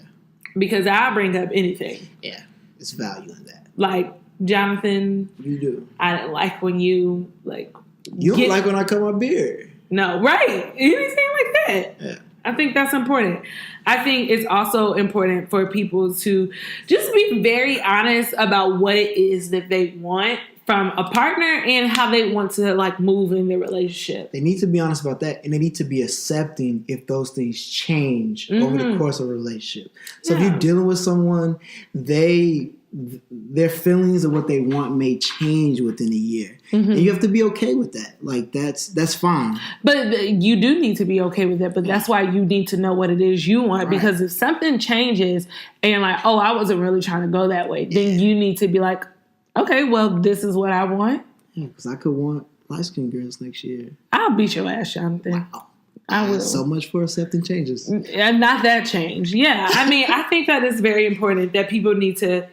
A: Because I'll bring up anything.
B: Yeah. It's value in that.
A: Like, Jonathan.
B: You do.
A: I didn't like when you, like.
B: You don't like when I cut my beard.
A: No, right. Anything like that. Yeah. I think that's important. I think it's also important for people to just be very honest about what it is that they want from a partner and how they want to like move in their relationship.
B: They need to be honest about that, and they need to be accepting if those things change over the course of a relationship. So if you're dealing with someone, their feelings of what they want may change within a year. Mm-hmm. And you have to be okay with that. Like, that's fine.
A: But you do need to be okay with it. But that's why you need to know what it is you want. Right. Because if something changes and you're like, oh, I wasn't really trying to go that way, then you need to be like, okay, well, this is what I want.
B: Yeah, because I could want light-skinned girls next year.
A: I'll beat your ass, Jonathan.
B: Wow. I will. So much for accepting changes.
A: And not that change. Yeah. I mean, I think that it's very important that people need to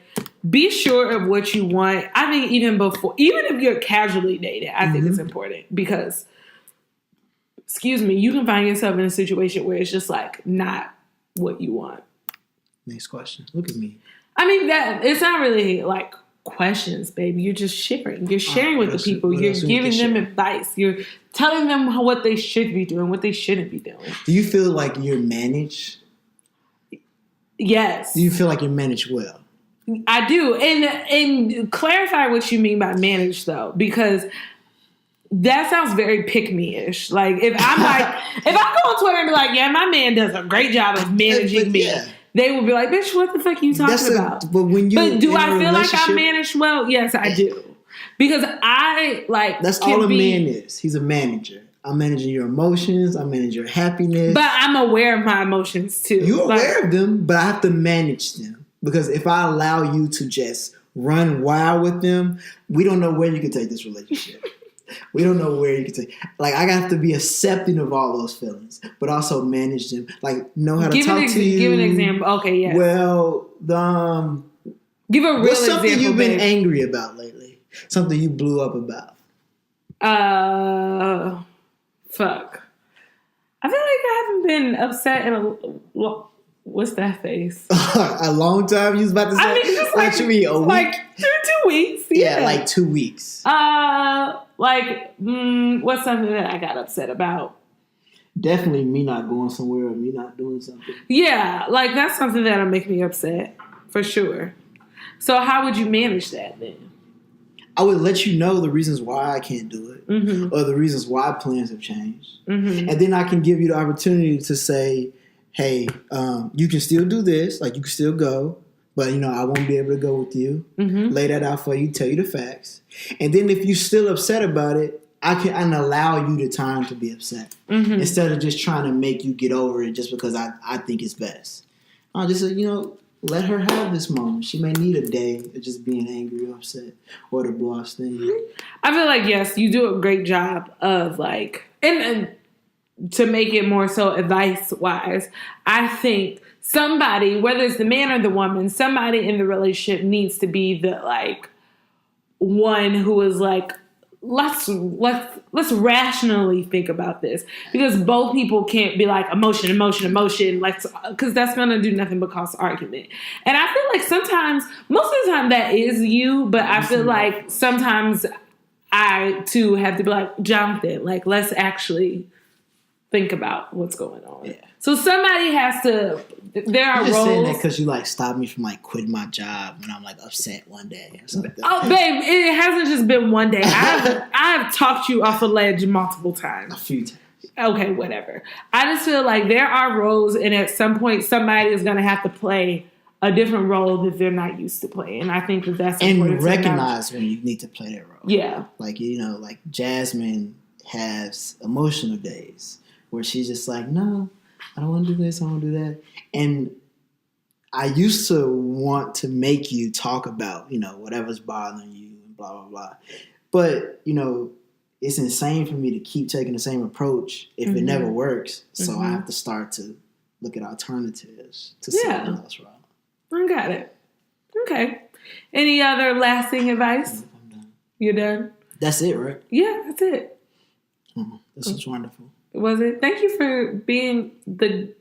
A: be sure of what you want. I think even if you're casually dating, I think it's important because, you can find yourself in a situation where it's just like not what you want.
B: Next question. Look at me.
A: I mean, that it's not really like questions, baby. You're just sharing. You're sharing with the people. You're giving them advice. You're telling them what they should be doing, what they shouldn't be doing.
B: Do you feel like you're managed?
A: Yes.
B: Do you feel like you're managed well?
A: I do. And clarify what you mean by managed, though, because that sounds very pick-me-ish. Like, if I go on Twitter and be like, yeah, my man does a great job of managing me, they will be like, bitch, what the fuck are you talking about? But do I feel like I managed well? Yes, I do. Because
B: that's all a man is. He's a manager. I'm managing your emotions. I'm managing your happiness.
A: But I'm aware of my emotions, too.
B: You're aware of them, but I have to manage them. Because if I allow you to just run wild with them, we don't know where you can take this relationship. We don't know where you can take. Like, I have to be accepting of all those feelings, but also manage them. Like, know how to talk to you.
A: Give an example. Okay, yeah.
B: Well,
A: give a real
B: what's something
A: example,
B: you've been angry about lately? Something you blew up about?
A: Fuck. I feel like I haven't been upset in a. What's that face?
B: A long time? You was about to say?
A: I mean, just like
B: a week?
A: Like 2 weeks.
B: Yeah, like 2 weeks.
A: What's something that I got upset about?
B: Definitely me not going somewhere or me not doing something.
A: Yeah, like that's something that'll make me upset, for sure. So how would you manage that then?
B: I would let you know the reasons why I can't do it or the reasons why plans have changed. Mm-hmm. And then I can give you the opportunity to say, hey, you can still do this. Like, you can still go. But, I won't be able to go with you. Mm-hmm. Lay that out for you. Tell you the facts. And then if you're still upset about it, I can allow you the time to be upset. Mm-hmm. Instead of just trying to make you get over it just because I think it's best. I'll just say, let her have this moment. She may need a day of just being angry or upset or the boss thing.
A: I feel like, yes, you do a great job of, like... and to make it more so advice-wise, I think somebody, whether it's the man or the woman, somebody in the relationship needs to be the, like, one who is like, let's rationally think about this. Because both people can't be like, emotion, like, because that's going to do nothing but cause argument. And I feel like sometimes, most of the time that is you, but I feel like sometimes I, too, have to be like, Jonathan, like, let's actually... think about what's going on. Yeah. So somebody has to. There are roles. Just saying that
B: because you stopped me from quitting my job when I'm upset one day or something.
A: Oh, babe, it hasn't just been one day. I have talked you off a ledge multiple times.
B: A few times.
A: Okay, whatever. I just feel like there are roles, and at some point, somebody is going to have to play a different role that they're not used to playing. And I think that's important.
B: And recognize when you need to play that role.
A: Yeah.
B: Like, like Jasmine has emotional days where she's just like, no, I don't want to do this, I don't want to do that. And I used to want to make you talk about, whatever's bothering you and blah, blah, blah. But, it's insane for me to keep taking the same approach if it never works. So I have to start to look at alternatives to something else wrong.
A: I got it. Okay. Any other lasting advice?
B: I'm done.
A: You're done?
B: That's it, right?
A: Yeah, that's it.
B: This was wonderful.
A: Was it? Thank you for being the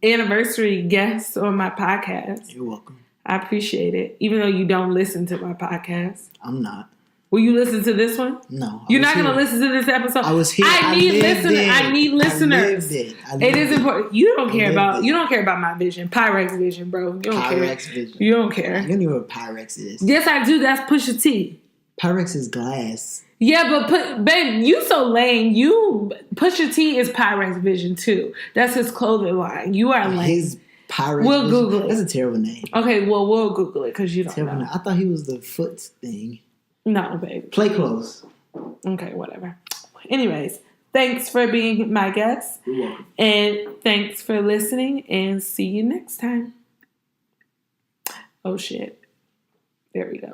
A: anniversary guest on my podcast.
B: You're welcome.
A: I appreciate it. Even though you don't listen to my podcast.
B: I'm not.
A: Will you listen to this one?
B: No.
A: You're not going to listen to this episode?
B: I was here.
A: I need listeners. It is important. You don't care about my vision. Pyrex vision, bro. You don't care.
B: Pyrex vision.
A: You don't care.
B: You don't know what Pyrex is.
A: Yes, I do. That's Pusha T.
B: Pyrex is glass.
A: Yeah, but babe, you so lame. Pusha T is Pyrex Vision too. That's his clothing line. You are lame.
B: His Pyrex
A: We'll
B: Vision.
A: Google it.
B: That's a terrible name.
A: Okay, well, we'll Google it because you don't know.
B: I thought he was the foot thing.
A: No, babe.
B: Play close.
A: Okay, whatever. Anyways, thanks for being my guest.
B: You're welcome.
A: And thanks for listening, and see you next time. Oh, shit. There we go.